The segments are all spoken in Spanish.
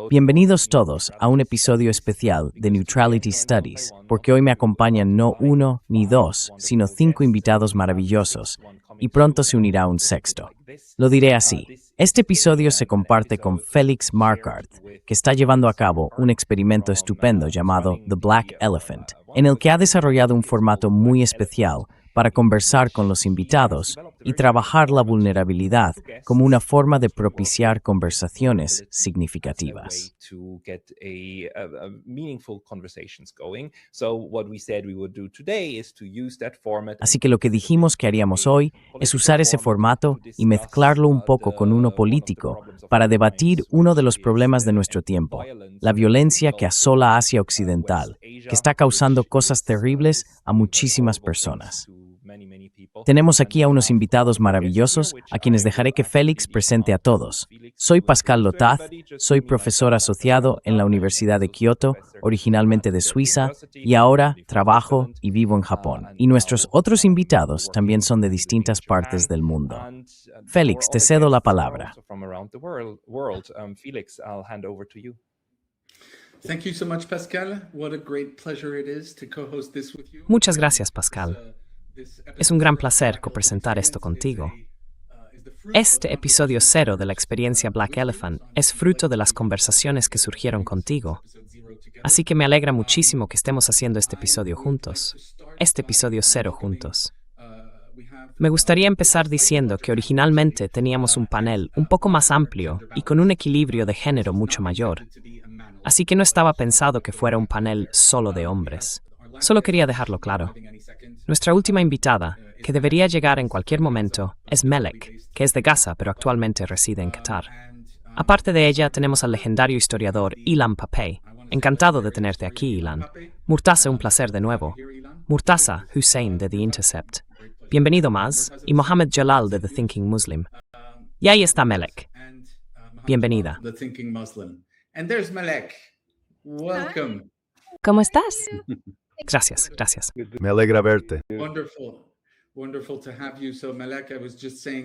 Bienvenidos todos a un episodio especial de Neutrality Studies, porque hoy me acompañan no uno ni dos, sino 5 invitados maravillosos, y pronto se unirá un sexto. Lo diré así. Este episodio se comparte con Felix Marquardt, que está llevando a cabo un experimento estupendo llamado The Black Elephant, en el que ha desarrollado un formato muy especial para conversar con los invitados y trabajar la vulnerabilidad como una forma de propiciar conversaciones significativas. Así que lo que dijimos que haríamos hoy es usar ese formato y mezclarlo un poco con uno político para debatir uno de los problemas de nuestro tiempo, la violencia que asola Asia Occidental, que está causando cosas terribles a muchísimas personas. Tenemos aquí a unos invitados maravillosos a quienes dejaré que Félix presente a todos. Soy Pascal Lotaz, soy profesor asociado en la Universidad de Kioto, originalmente de Suiza, y ahora trabajo y vivo en Japón. Y nuestros otros invitados también son de distintas partes del mundo. Félix, te cedo la palabra. Muchas gracias, Pascal. Es un gran placer copresentar esto contigo. Este episodio 0 de la experiencia Black Elephant es fruto de las conversaciones que surgieron contigo. Así que me alegra muchísimo que estemos haciendo este episodio juntos. Este episodio 0 juntos. Me gustaría empezar diciendo que originalmente teníamos un panel un poco más amplio y con un equilibrio de género mucho mayor. Así que no estaba pensado que fuera un panel solo de hombres. Solo quería dejarlo claro. Nuestra última invitada, que debería llegar en cualquier momento, es Melek, que es de Gaza pero actualmente reside en Qatar. Aparte de ella, tenemos al legendario historiador Ilan Pappé. Encantado de tenerte aquí, Ilan. Murtaza, un placer de nuevo. Murtaza Hussein de The Intercept. Bienvenido, Maz. Y Mohammed Jalal de The Thinking Muslim. Y ahí está Melek. Bienvenida. ¿Cómo estás? Gracias. Me alegra verte.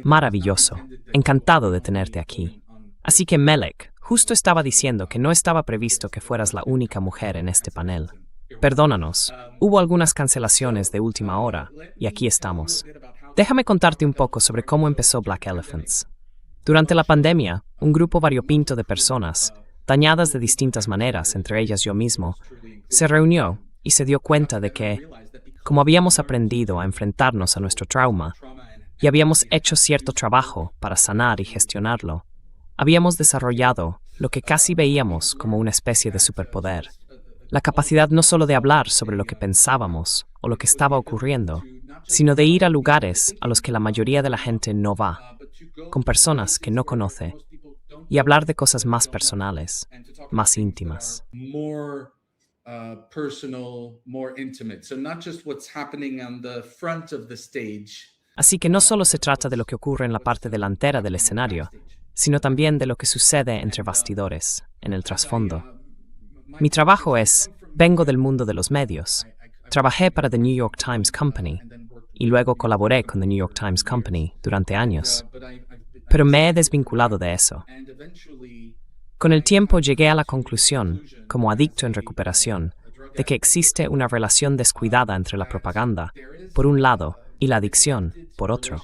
Maravilloso. Encantado de tenerte aquí. Así que Melek, justo estaba diciendo que no estaba previsto que fueras la única mujer en este panel. Perdónanos, hubo algunas cancelaciones de última hora, y aquí estamos. Déjame contarte un poco sobre cómo empezó Black Elephants. Durante la pandemia, un grupo variopinto de personas, dañadas de distintas maneras, entre ellas yo mismo, se reunió y se dio cuenta de que, como habíamos aprendido a enfrentarnos a nuestro trauma y habíamos hecho cierto trabajo para sanar y gestionarlo, habíamos desarrollado lo que casi veíamos como una especie de superpoder. La capacidad no solo de hablar sobre lo que pensábamos o lo que estaba ocurriendo, sino de ir a lugares a los que la mayoría de la gente no va, con personas que no conoce, y hablar de cosas más personales, más íntimas. Así que no solo se trata de lo que ocurre en la parte delantera del escenario, sino también de lo que sucede entre bastidores, en el trasfondo. Mi trabajo vengo del mundo de los medios. Trabajé para The New York Times Company y luego colaboré con The New York Times Company durante años. Pero me he desvinculado de eso. Con el tiempo llegué a la conclusión, como adicto en recuperación, de que existe una relación descuidada entre la propaganda, por un lado, y la adicción, por otro.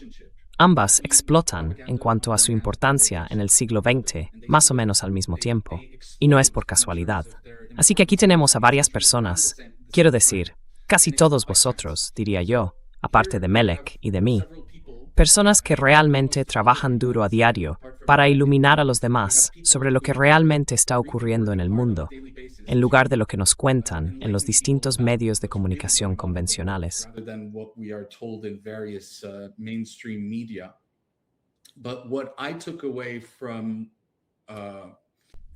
Ambas explotan en cuanto a su importancia en el siglo XX, más o menos al mismo tiempo, y no es por casualidad. Así que aquí tenemos a varias personas, quiero decir, casi todos vosotros, diría yo, aparte de Melek y de mí, personas que realmente trabajan duro a diario para iluminar a los demás sobre lo que realmente está ocurriendo en el mundo, en lugar de lo que nos cuentan en los distintos medios de comunicación convencionales.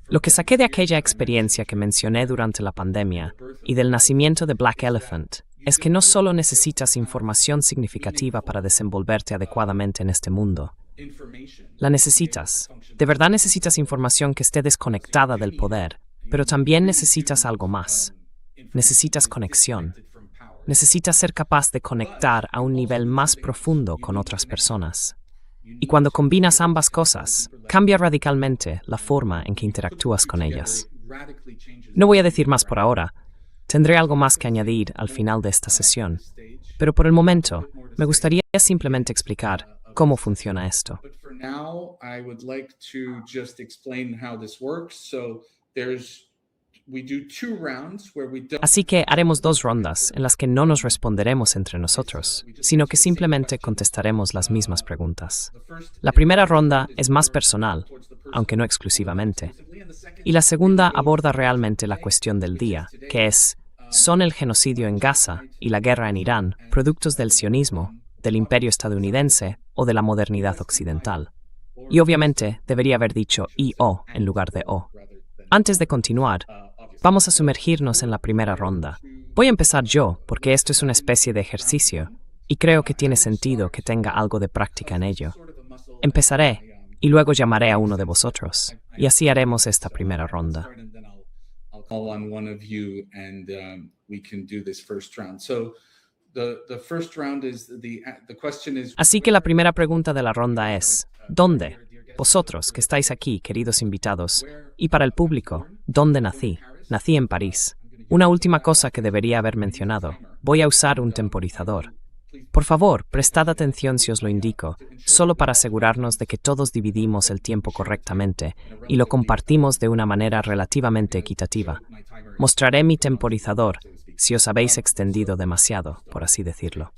Lo que saqué de aquella experiencia que mencioné durante la pandemia y del nacimiento de Black Elephant es que no solo necesitas información significativa para desenvolverte adecuadamente en este mundo. La necesitas. De verdad necesitas información que esté desconectada del poder, pero también necesitas algo más. Necesitas conexión. Necesitas ser capaz de conectar a un nivel más profundo con otras personas. Y cuando combinas ambas cosas, cambia radicalmente la forma en que interactúas con ellas. No voy a decir más por ahora. Tendré algo más que añadir al final de esta sesión. Pero por el momento, me gustaría simplemente explicar cómo funciona esto. But for now, I would like to just explain how this works. So we do 2 rounds where we don't. Así que haremos 2 rondas en las que no nos responderemos entre nosotros, sino que simplemente contestaremos las mismas preguntas. La primera ronda es más personal, aunque no exclusivamente. Y la segunda aborda realmente la cuestión del día, que es, ¿son el genocidio en Gaza y la guerra en Irán productos del sionismo, del imperio estadounidense o de la modernidad occidental? Y obviamente debería haber dicho y/o en lugar de o. Antes de continuar, vamos a sumergirnos en la primera ronda. Voy a empezar yo, porque esto es una especie de ejercicio, y creo que tiene sentido que tenga algo de práctica en ello. Empezaré, y luego llamaré a uno de vosotros, y así haremos esta primera ronda. I'll call on one of you and we can do this first round. So the first round is the question is. Así que la primera pregunta de la ronda es, ¿dónde? Vosotros, que estáis aquí, queridos invitados, y para el público, ¿dónde nací? Nací en París. Una última cosa que debería haber mencionado. Voy a usar un temporizador. Por favor, prestad atención si os lo indico, solo para asegurarnos de que todos dividimos el tiempo correctamente y lo compartimos de una manera relativamente equitativa. Mostraré mi temporizador si os habéis extendido demasiado, por así decirlo.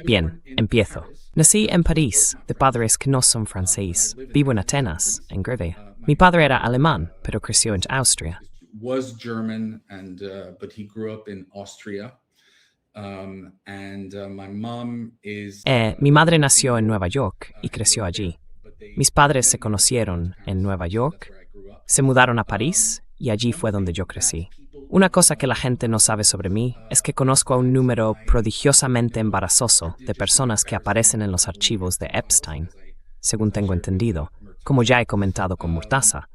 Bien, empiezo. Nací en París, de padres que no son franceses. Vivo en Atenas, en Greve. Mi padre era alemán, pero creció en Austria. Was German but he grew up in Austria. My mom is. Mi madre nació en Nueva York y creció allí. Mis padres se conocieron en Nueva York, se mudaron a París y allí fue donde yo crecí. Una cosa que la gente no sabe sobre mí es que conozco a un número prodigiosamente embarazoso de personas que aparecen en los archivos de Epstein, según tengo entendido, como ya he comentado con Murtaza.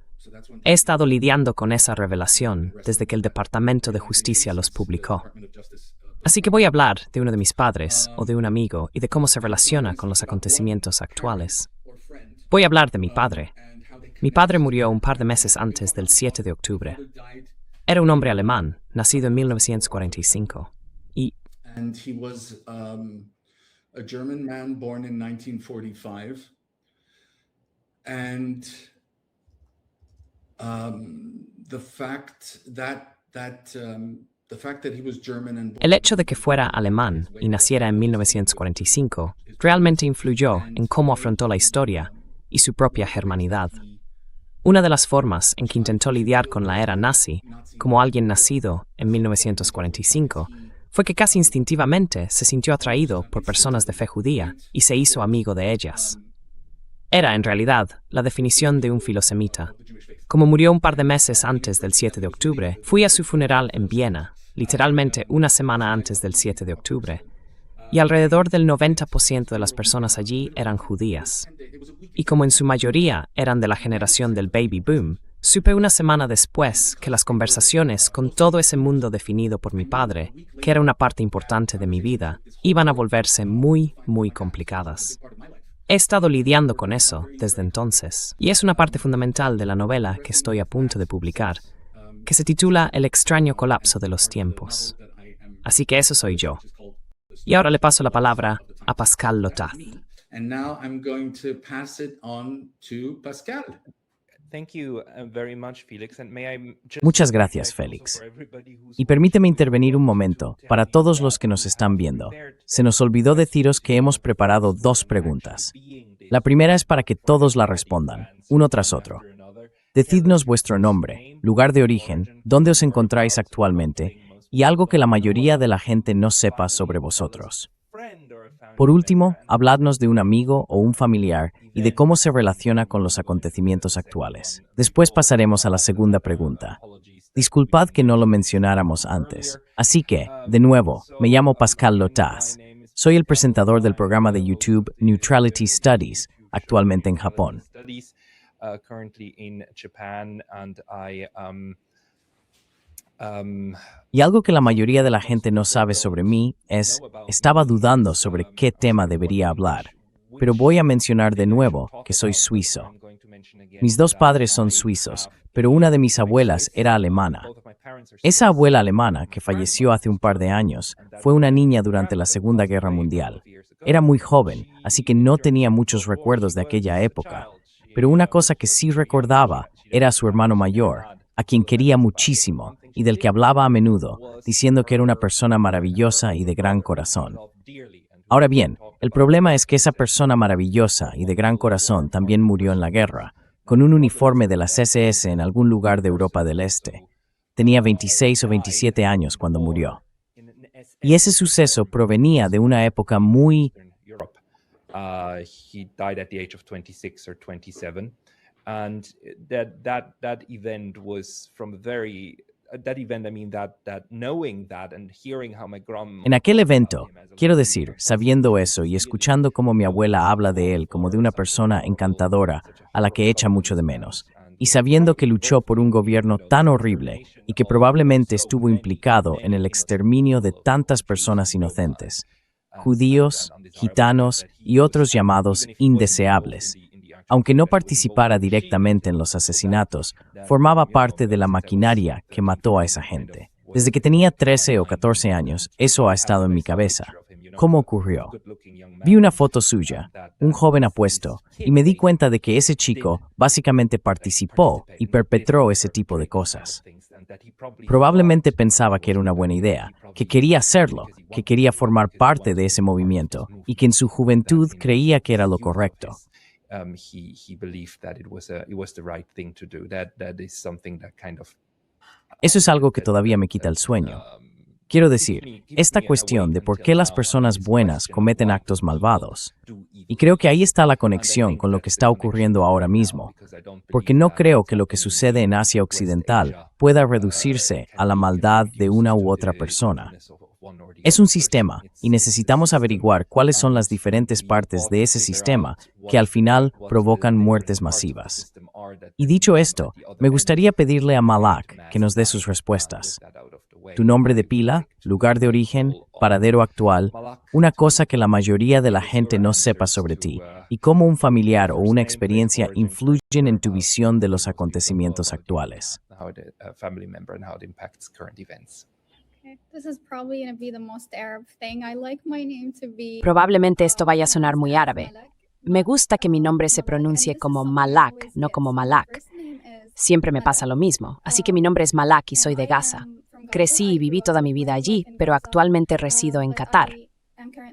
He estado lidiando con esa revelación desde que el Departamento de Justicia los publicó. Así que voy a hablar de uno de mis padres o de un amigo y de cómo se relaciona con los acontecimientos actuales. Voy a hablar de mi padre. Mi padre murió un par de meses antes del 7 de octubre. Era un hombre alemán, nacido en 1945. And he was a German man born in 1945. And the fact that he was German and El hecho de que fuera alemán y naciera en 1945 realmente influyó en cómo afrontó la historia y su propia germanidad. Una de las formas en que intentó lidiar con la era nazi, como alguien nacido en 1945, fue que casi instintivamente se sintió atraído por personas de fe judía y se hizo amigo de ellas. Era, en realidad, la definición de un filosemita. Como murió un par de meses antes del 7 de octubre, fui a su funeral en Viena, literalmente una semana antes del 7 de octubre, y alrededor del 90% de las personas allí eran judías. Y como en su mayoría eran de la generación del baby boom, supe una semana después que las conversaciones con todo ese mundo definido por mi padre, que era una parte importante de mi vida, iban a volverse muy, muy complicadas. He estado lidiando con eso desde entonces, y es una parte fundamental de la novela que estoy a punto de publicar, que se titula El extraño colapso de los tiempos. Así que eso soy yo. Y ahora le paso la palabra a Pascal Lotaz. And now I'm going to pass it on to Pascal. Thank you very much, Felix. And may I just Muchas gracias, Félix. Y permíteme intervenir un momento para todos los que nos están viendo. Se nos olvidó deciros que hemos preparado 2 preguntas. La primera es para que todos la respondan, uno tras otro. Decidnos vuestro nombre, lugar de origen, dónde os encontráis actualmente y algo que la mayoría de la gente no sepa sobre vosotros. Por último, habladnos de un amigo o un familiar y de cómo se relaciona con los acontecimientos actuales. Después pasaremos a la segunda pregunta. Disculpad que no lo mencionáramos antes. Así que, de nuevo, me llamo Pascal Lotaz. Soy el presentador del programa de YouTube Neutrality Studies, actualmente en Japón. Y algo que la mayoría de la gente no sabe sobre mí es, estaba dudando sobre qué tema debería hablar. pero voy a mencionar de nuevo que soy suizo. Mis dos padres son suizos, pero una de mis abuelas era alemana. Esa abuela alemana, que falleció hace un par de años, fue una niña durante la Segunda Guerra Mundial. Era muy joven, así que no tenía muchos recuerdos de aquella época. Pero una cosa que sí recordaba era a su hermano mayor, a quien quería muchísimo y del que hablaba a menudo, diciendo que era una persona maravillosa y de gran corazón. Ahora bien, el problema es que esa persona maravillosa y de gran corazón también murió en la guerra, con un uniforme de las SS en algún lugar de Europa del Este. Tenía 26 o 27 años cuando murió. Y ese suceso provenía de una época muy... He died at the age of 26 or 27, and that event was from a very that event. I mean that knowing that and hearing how my grandma. En aquel evento, quiero decir, sabiendo eso y escuchando cómo mi abuela habla de él como de una persona encantadora a la que echa mucho de menos, y sabiendo que luchó por un gobierno tan horrible y que probablemente estuvo implicado en el exterminio de tantas personas inocentes, judíos, gitanos y otros llamados indeseables. Aunque no participara directamente en los asesinatos, formaba parte de la maquinaria que mató a esa gente. Desde que tenía 13 o 14 años, eso ha estado en mi cabeza. ¿Cómo ocurrió? Vi una foto suya, un joven apuesto, y me di cuenta de que ese chico básicamente participó y perpetró ese tipo de cosas. Probablemente pensaba que era una buena idea, que quería hacerlo, que quería formar parte de ese movimiento y que en su juventud creía que era lo correcto. He believed that it was the right thing to do. That is something that kind of. Eso es algo que todavía me quita el sueño. Quiero decir, esta cuestión de por qué las personas buenas cometen actos malvados. Y creo que ahí está la conexión con lo que está ocurriendo ahora mismo, porque no creo que lo que sucede en Asia Occidental pueda reducirse a la maldad de una u otra persona. Es un sistema, y necesitamos averiguar cuáles son las diferentes partes de ese sistema que al final provocan muertes masivas. Y dicho esto, me gustaría pedirle a Malak que nos dé sus respuestas. Tu nombre de pila, lugar de origen, paradero actual, una cosa que la mayoría de la gente no sepa sobre ti, y cómo un familiar o una experiencia influyen en tu visión de los acontecimientos actuales. Probablemente esto vaya a sonar muy árabe. Me gusta que mi nombre se pronuncie como Malak, no como Malak. Siempre me pasa lo mismo, así que mi nombre es Malak y soy de Gaza. Crecí y viví toda mi vida allí, pero actualmente resido en Qatar.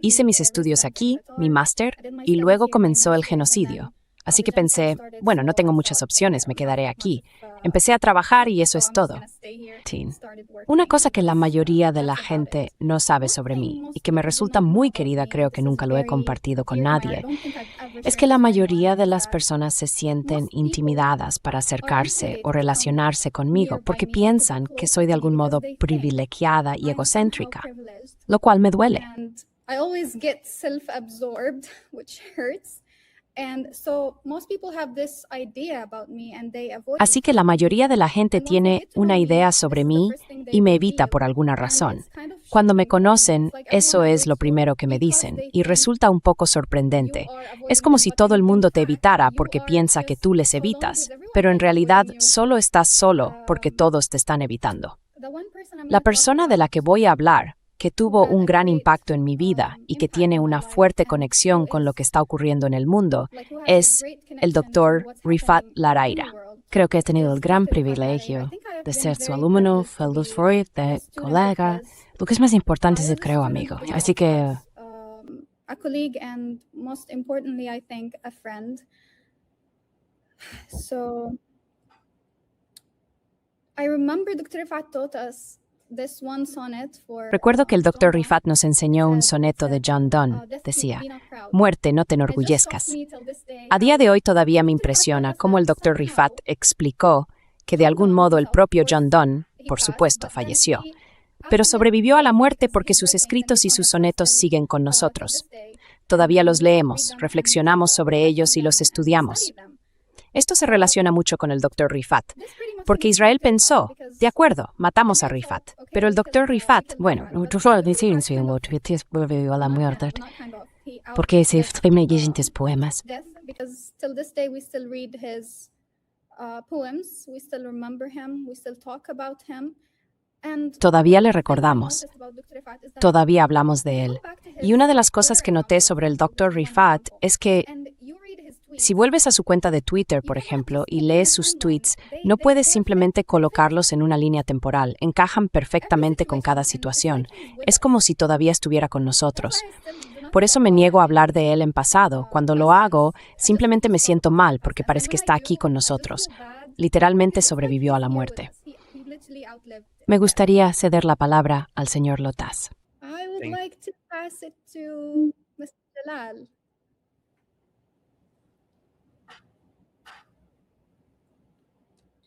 Hice mis estudios aquí, mi máster, y luego comenzó el genocidio. Así que pensé, bueno, no tengo muchas opciones, me quedaré aquí. Empecé a trabajar y eso es todo. Una cosa que la mayoría de la gente no sabe sobre mí y que me resulta muy querida, creo que nunca lo he compartido con nadie, es que la mayoría de las personas se sienten intimidadas para acercarse o relacionarse conmigo porque piensan que soy de algún modo privilegiada y egocéntrica, lo cual me duele. Así que la mayoría de la gente tiene una idea sobre mí y me evita por alguna razón. Cuando me conocen, eso es lo primero que me dicen, y resulta un poco sorprendente. Es como si todo el mundo te evitara porque piensa que tú les evitas, pero en realidad solo estás solo porque todos te están evitando. La persona de la que voy a hablar, que tuvo un gran impacto en mi vida y que tiene una fuerte conexión con lo que está ocurriendo en el mundo, es el Dr. Rifat Laraira. Creo que he tenido el gran privilegio de ser su alumno, de colega. Lo que es más importante es, creo, amigo. Así que... a colleague and most importantly, I think, a friend. So, I remember Dr. Rifat taught us this one sonnet for... Recuerdo que el Dr. Rifat nos enseñó un soneto de John Donne. Decía, muerte, no te enorgullezcas. A día de hoy todavía me impresiona cómo el Dr. Rifat explicó que de algún modo el propio John Donne, por supuesto, falleció, pero sobrevivió a la muerte porque sus escritos y sus sonetos siguen con nosotros. Todavía los leemos, reflexionamos sobre ellos y los estudiamos. Esto se relaciona mucho con el Dr. Rifat, porque Israel pensó, de acuerdo, matamos a Rifat, pero el Dr. Rifat, bueno, ¿Por qué se exprime sus poemas? death, because till this day we still read his poems, we still remember him, we still talk about him. And Todavía le one thing I recordamos. noticed about Dr. Rifat is that Todavía hablamos de él. go back to his Y una de las cosas Twitter que noté account, sobre el for Dr. Rifat example, es que and you read his tweets, si vuelves a su cuenta de Twitter, por ejemplo, y lees sus tweets, no puedes simplemente colocarlos en una línea temporal. Encajan perfectamente con cada situación. Es como si todavía estuviera con nosotros. Por eso me niego a hablar de él en pasado. Cuando lo hago, simplemente me siento mal porque parece que está aquí con nosotros. Literalmente sobrevivió a la muerte. Me gustaría ceder la palabra al señor Lotas. I would Thank- like to pass it to Mr. Jalal.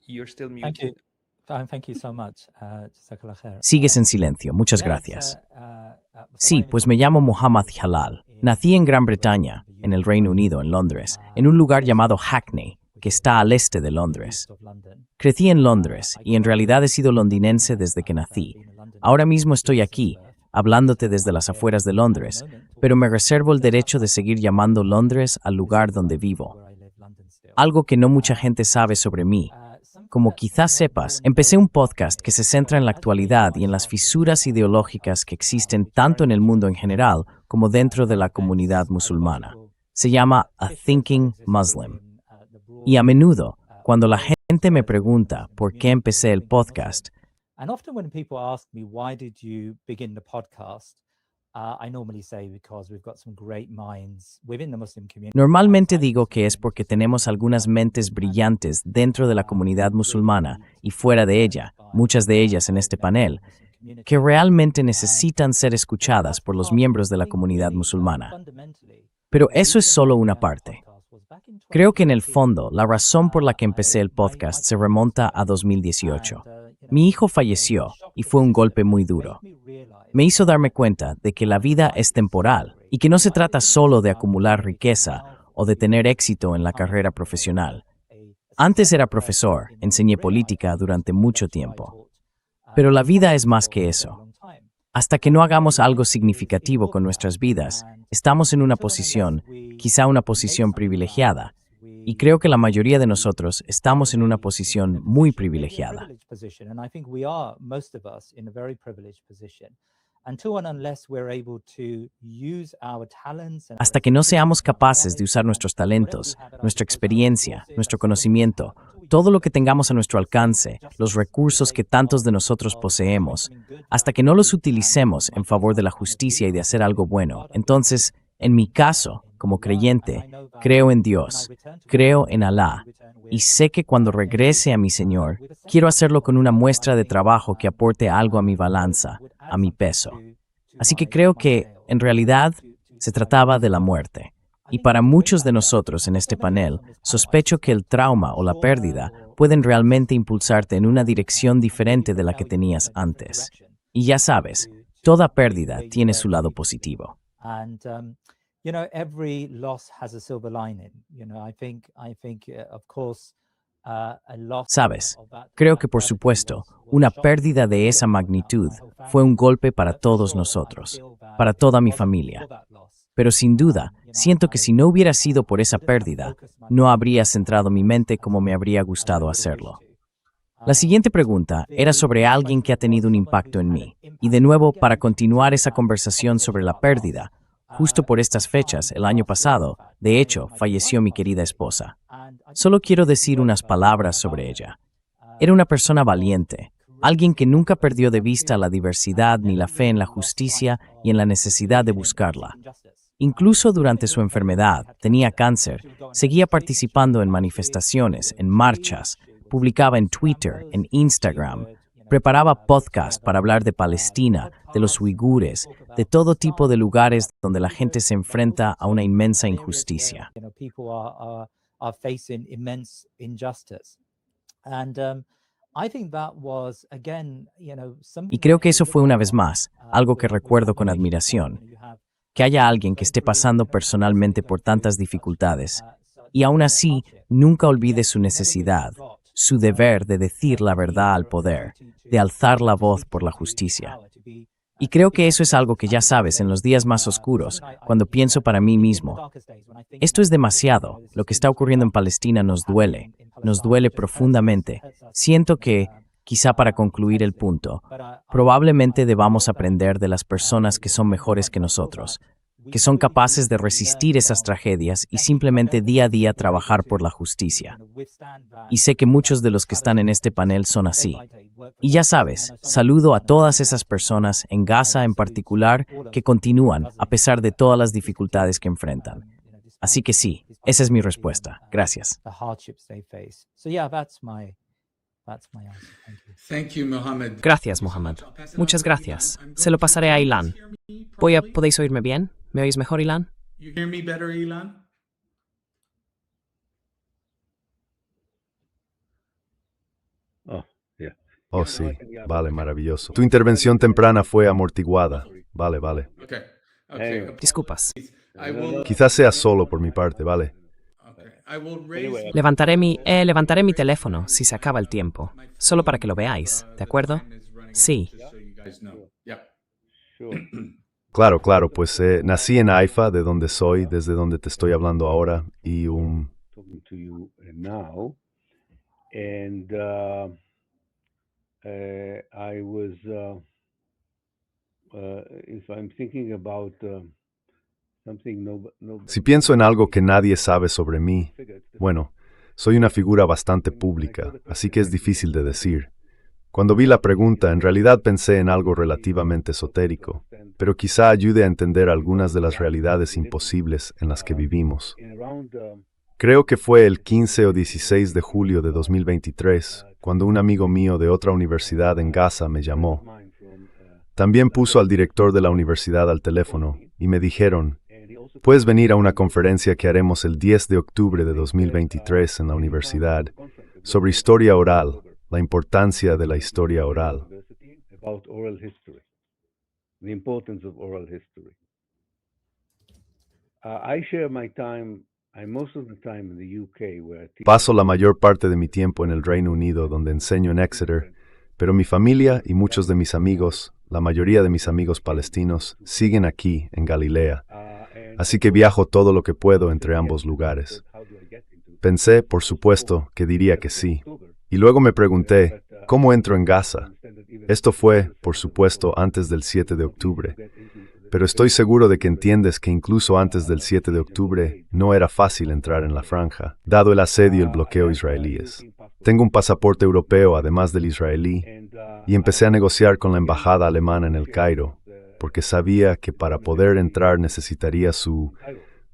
You're still Thank you. muted. Thank you so much. Jazakallah khair. Sigues en silencio, muchas Yeah, gracias. before Sí, I pues me llamo Muhammad Jalal. Nací en Gran Bretaña, en el Reino Unido, en Londres, en un lugar llamado Hackney, que está al este de Londres. of London, Crecí en Londres y en realidad he sido londinense desde que nací. Ahora mismo estoy aquí, hablándote desde las afueras de Londres, pero me reservo el derecho de seguir llamando Londres al lugar donde vivo. where I live, London still. Algo que no mucha gente sabe sobre mí. Como quizás sepas, empecé un podcast que se centra en la actualidad y en las fisuras ideológicas que existen tanto en el mundo en general como dentro de la comunidad musulmana. Se llama A Thinking Muslim. Y a menudo, cuando la gente me pregunta por qué empecé el podcast, And often when people ask me, why did you begin the podcast? I normally say because we've got some great minds within the Muslim community. normalmente digo que es porque tenemos algunas mentes brillantes dentro de la comunidad musulmana y fuera de ella, muchas de ellas en este panel, que realmente necesitan ser escuchadas por los miembros de la comunidad musulmana. Pero eso es solo una parte. Creo que en el fondo, la razón por la que empecé el podcast se remonta a 2018. Mi hijo falleció y fue un golpe muy duro. Me hizo darme cuenta de que la vida es temporal y que no se trata solo de acumular riqueza o de tener éxito en la carrera profesional. Antes era profesor, enseñé política durante mucho tiempo. Pero la vida es más que eso. Hasta que no hagamos algo significativo con nuestras vidas, estamos en una posición, quizá una posición privilegiada, y creo que la mayoría de nosotros estamos en una posición muy privilegiada. Hasta que no seamos capaces de usar nuestros talentos, nuestra experiencia, nuestro conocimiento, todo lo que tengamos a nuestro alcance, los recursos que tantos de nosotros poseemos, hasta que no los utilicemos en favor de la justicia y de hacer algo bueno, entonces, en mi caso, como creyente, creo en Dios, creo en Alá, y sé que cuando regrese a mi Señor, quiero hacerlo con una muestra de trabajo que aporte algo a mi balanza, a mi peso. Así que creo que, en realidad, se trataba de la muerte. Y para muchos de nosotros en este panel, sospecho que el trauma o la pérdida pueden realmente impulsarte en una dirección diferente de la que tenías antes. Y ya sabes, toda pérdida tiene su lado positivo. You know, every loss has a silver lining. You know, I think, of course, a loss. Sabes, creo que por supuesto, una pérdida de esa magnitud fue un golpe para todos nosotros, para toda mi familia. Pero sin duda, siento que si no hubiera sido por esa pérdida, no habría centrado mi mente como me habría gustado hacerlo. La siguiente pregunta era sobre alguien que ha tenido un impacto en mí. Y de nuevo, para continuar esa conversación sobre la pérdida, justo por estas fechas, el año pasado, de hecho, falleció mi querida esposa. Solo quiero decir unas palabras sobre ella. Era una persona valiente, alguien que nunca perdió de vista la diversidad ni la fe en la justicia y en la necesidad de buscarla. Incluso durante su enfermedad, tenía cáncer, seguía participando en manifestaciones, en marchas, publicaba en Twitter, en Instagram, preparaba podcast para hablar de Palestina, de los uigures, de todo tipo de lugares donde la gente se enfrenta a una inmensa injusticia. Y creo que eso fue una vez más, algo que recuerdo con admiración, que haya alguien que esté pasando personalmente por tantas dificultades, y aún así nunca olvide su necesidad, su deber de decir la verdad al poder, de alzar la voz por la justicia. Y creo que eso es algo que ya sabes en los días más oscuros, cuando pienso para mí mismo. Esto es demasiado. Lo que está ocurriendo en Palestina nos duele profundamente. Siento que, quizá para concluir el punto, probablemente debamos aprender de las personas que son mejores que nosotros, que son capaces de resistir esas tragedias y simplemente día a día trabajar por la justicia. Y sé que muchos de los que están en este panel son así. Y ya sabes, saludo a todas esas personas, en Gaza en particular, que continúan a pesar de todas las dificultades que enfrentan. Así que sí, esa es mi respuesta. Gracias. Thank you, Mohammed. Gracias, Mohammed. Muchas gracias. Se lo pasaré a Ilan. ¿Podéis oírme bien? ¿Me oís mejor, Ilan? You hear me better, Elon? Oh, sí. Vale, maravilloso. Tu intervención temprana fue amortiguada. Vale, vale. Okay. Okay. Disculpas. I will. Quizás sea solo por mi parte, ¿vale? Okay. I will raise. Levantaré mi teléfono si se acaba el tiempo, solo para que lo veáis, ¿de acuerdo? Sí. So you guys know. Yeah. Claro, claro, pues nací en Haifa, de donde soy, desde donde te estoy hablando ahora, y talking to you now, and I was, if I'm thinking about something si pienso en algo que nadie sabe sobre mí, bueno, soy una figura bastante pública, así que es difícil de decir. Cuando vi la pregunta, en realidad pensé en algo relativamente esotérico, pero quizá ayude a entender algunas de las realidades imposibles en las que vivimos. Creo que fue el 15 o 16 de julio de 2023, cuando un amigo mío de otra universidad en Gaza me llamó. También puso al director de la universidad al teléfono y me dijeron, puedes venir a una conferencia que haremos el 10 de octubre de 2023 en la universidad sobre historia oral, la importancia de la historia oral. about oral history, the importance of oral history. I share my time. I'm most of the time in the UK, where I teach. Paso la mayor parte de mi tiempo en el Reino Unido, donde enseño en Exeter, pero mi familia y muchos de mis amigos, la mayoría de mis amigos palestinos, siguen aquí, en Galilea. Así que viajo todo lo que puedo entre ambos lugares. Pensé, por supuesto, que diría que sí. Y luego me pregunté, ¿cómo entro en Gaza? Esto fue, por supuesto, antes del 7 de octubre. Pero estoy seguro de que entiendes que incluso antes del 7 de octubre no era fácil entrar en la franja, dado el asedio y el bloqueo israelíes. Tengo un pasaporte europeo además del israelí, y empecé a negociar con la embajada alemana en el Cairo, porque sabía que para poder entrar necesitaría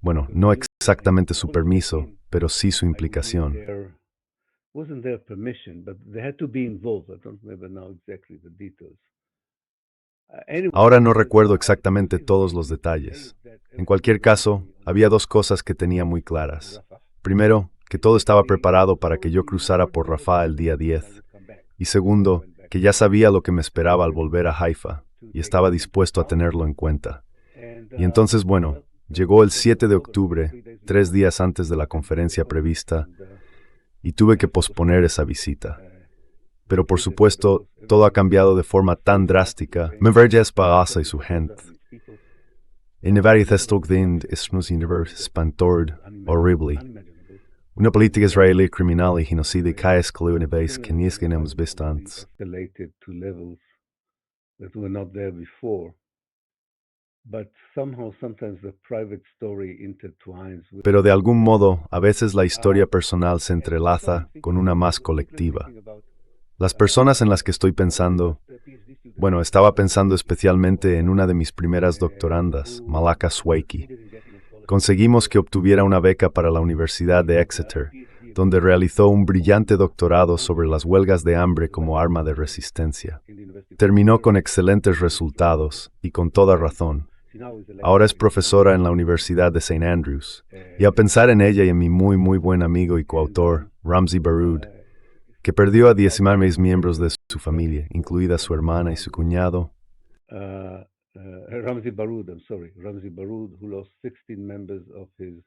no exactamente su permiso, pero sí su implicación. Wasn't their permission, but they had to be involved. I don't remember now exactly the details. Anyway, Ahora no recuerdo exactamente todos los detalles. En cualquier caso, había dos cosas que tenía muy claras. Primero, que todo estaba preparado para que yo cruzara por Rafah el día 10. Y segundo, que ya sabía lo que me esperaba al volver a Haifa, y estaba dispuesto a tenerlo en cuenta. Y entonces, llegó el 7 de octubre, 3 días antes de la conferencia prevista, y tuve que posponer esa visita. Pero por supuesto, todo ha cambiado de forma tan drástica. Me verges para y su gente. En varias estogdind es nos spantord horrible. Una política israelí criminal y genocida que escaló en vez que ni es que hemos visto antes. escalated to levels that were not there before. But somehow, sometimes the private story intertwines with. Pero de algún modo, a veces la historia personal se entrelaza con una más colectiva. Las personas en las que estoy pensando, estaba pensando especialmente en una de mis primeras doctorandas, Malaka Swaiki. Conseguimos que obtuviera una beca para la Universidad de Exeter, donde realizó un brillante doctorado sobre las huelgas de hambre como arma de resistencia. Terminó con excelentes resultados, y con toda razón. Ahora es profesora en la Universidad de St. Andrews, y a pensar en ella y en mi muy buen amigo y coautor, Ramzi Baroud, que perdió a 16 miembros de su familia, incluida su hermana y su cuñado. Ramzi Baroud, who lost 16 members of his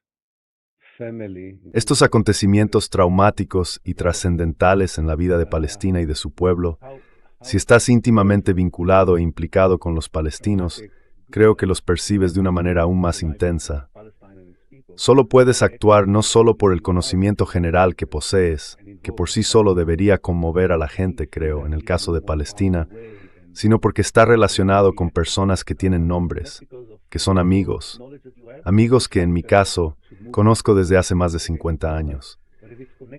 family. Estos acontecimientos traumáticos y trascendentales en la vida de Palestina y de su pueblo Si estás íntimamente vinculado e implicado con los palestinos, creo que los percibes de una manera aún más intensa. Solo puedes actuar no solo por el conocimiento general que posees, que por sí solo debería conmover a la gente, creo, en el caso de Palestina, sino porque está relacionado con personas que tienen nombres, que son amigos, amigos que en mi caso conozco desde hace más de 50 años.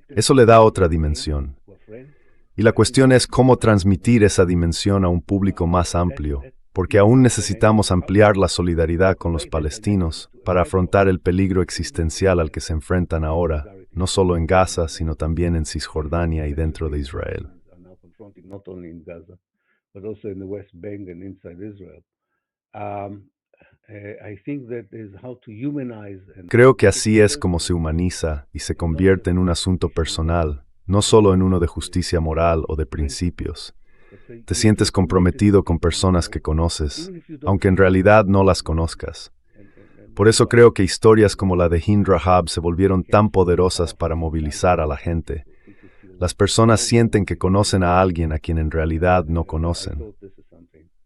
Eso le da otra dimensión. Y la cuestión es cómo transmitir esa dimensión a un público más amplio, porque aún necesitamos ampliar la solidaridad con los palestinos para afrontar el peligro existencial al que se enfrentan ahora, no solo en Gaza, sino también en Cisjordania y dentro de Israel. Creo que así es como se humaniza y se convierte en un asunto personal, no solo en uno de justicia moral o de principios. Te sientes comprometido con personas que conoces, aunque en realidad no las conozcas. Por eso creo que historias como la de Hind Rahab se volvieron tan poderosas para movilizar a la gente. Las personas sienten que conocen a alguien a quien en realidad no conocen.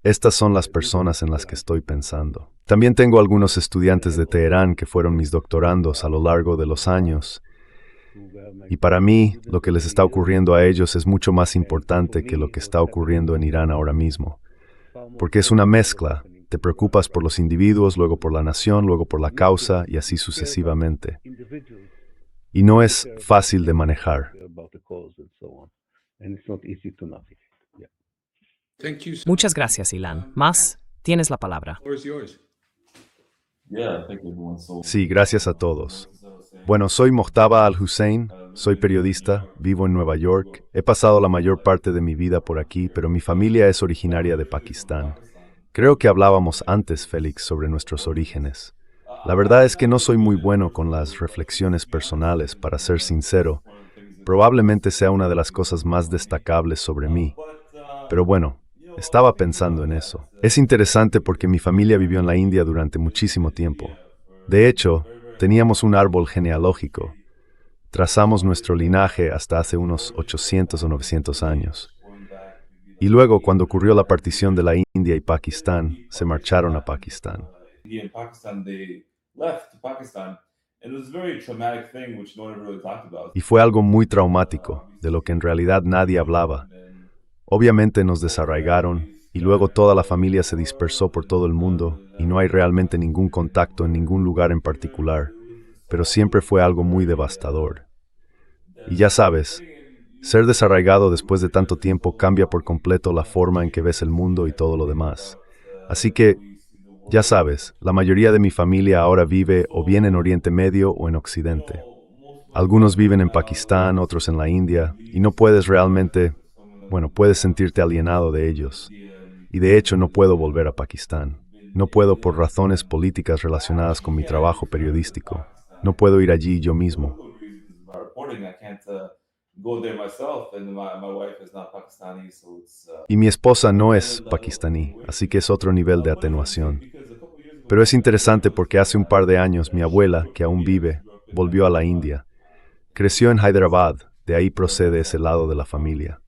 Estas son las personas en las que estoy pensando. También tengo algunos estudiantes de Teherán que fueron mis doctorandos a lo largo de los años. Y para mí, lo que les está ocurriendo a ellos es mucho más importante que lo que está ocurriendo en Irán ahora mismo. Porque es una mezcla. Te preocupas por los individuos, luego por la nación, luego por la causa y así sucesivamente. Y no es fácil de manejar. Muchas gracias, Ilan. Más, tienes la palabra. Sí, gracias a todos. Bueno, soy Mojtaba Al-Hussein, soy periodista, vivo en Nueva York. He pasado la mayor parte de mi vida por aquí, pero mi familia es originaria de Pakistán. Creo que hablábamos antes, Félix, sobre nuestros orígenes. La verdad es que no soy muy bueno con las reflexiones personales, para ser sincero. Probablemente sea una de las cosas más destacables sobre mí. Pero bueno, estaba pensando en eso. Es interesante porque mi familia vivió en la India durante muchísimo tiempo. De hecho, teníamos un árbol genealógico. Trazamos nuestro linaje hasta hace unos 800 o 900 años. Y luego, cuando ocurrió la partición de la India y Pakistán, se marcharon a Pakistán. Y fue algo muy traumático, de lo que en realidad nadie hablaba. Obviamente nos desarraigaron, y luego toda la familia se dispersó por todo el mundo, y no hay realmente ningún contacto en ningún lugar en particular, pero siempre fue algo muy devastador. Y ya sabes, ser desarraigado después de tanto tiempo cambia por completo la forma en que ves el mundo y todo lo demás. Así que, ya sabes, la mayoría de mi familia ahora vive o bien en Oriente Medio o en Occidente. Algunos viven en Pakistán, otros en la India, y no puedes realmente, puedes sentirte alienado de ellos. Y de hecho no puedo volver a Pakistán. No puedo por razones políticas relacionadas con mi trabajo periodístico. No puedo ir allí yo mismo. Y mi esposa no es pakistaní, así que es otro nivel de atenuación. Pero es interesante porque hace un par de años mi abuela, que aún vive, volvió a la India. Creció en Hyderabad, de ahí procede ese lado de la familia.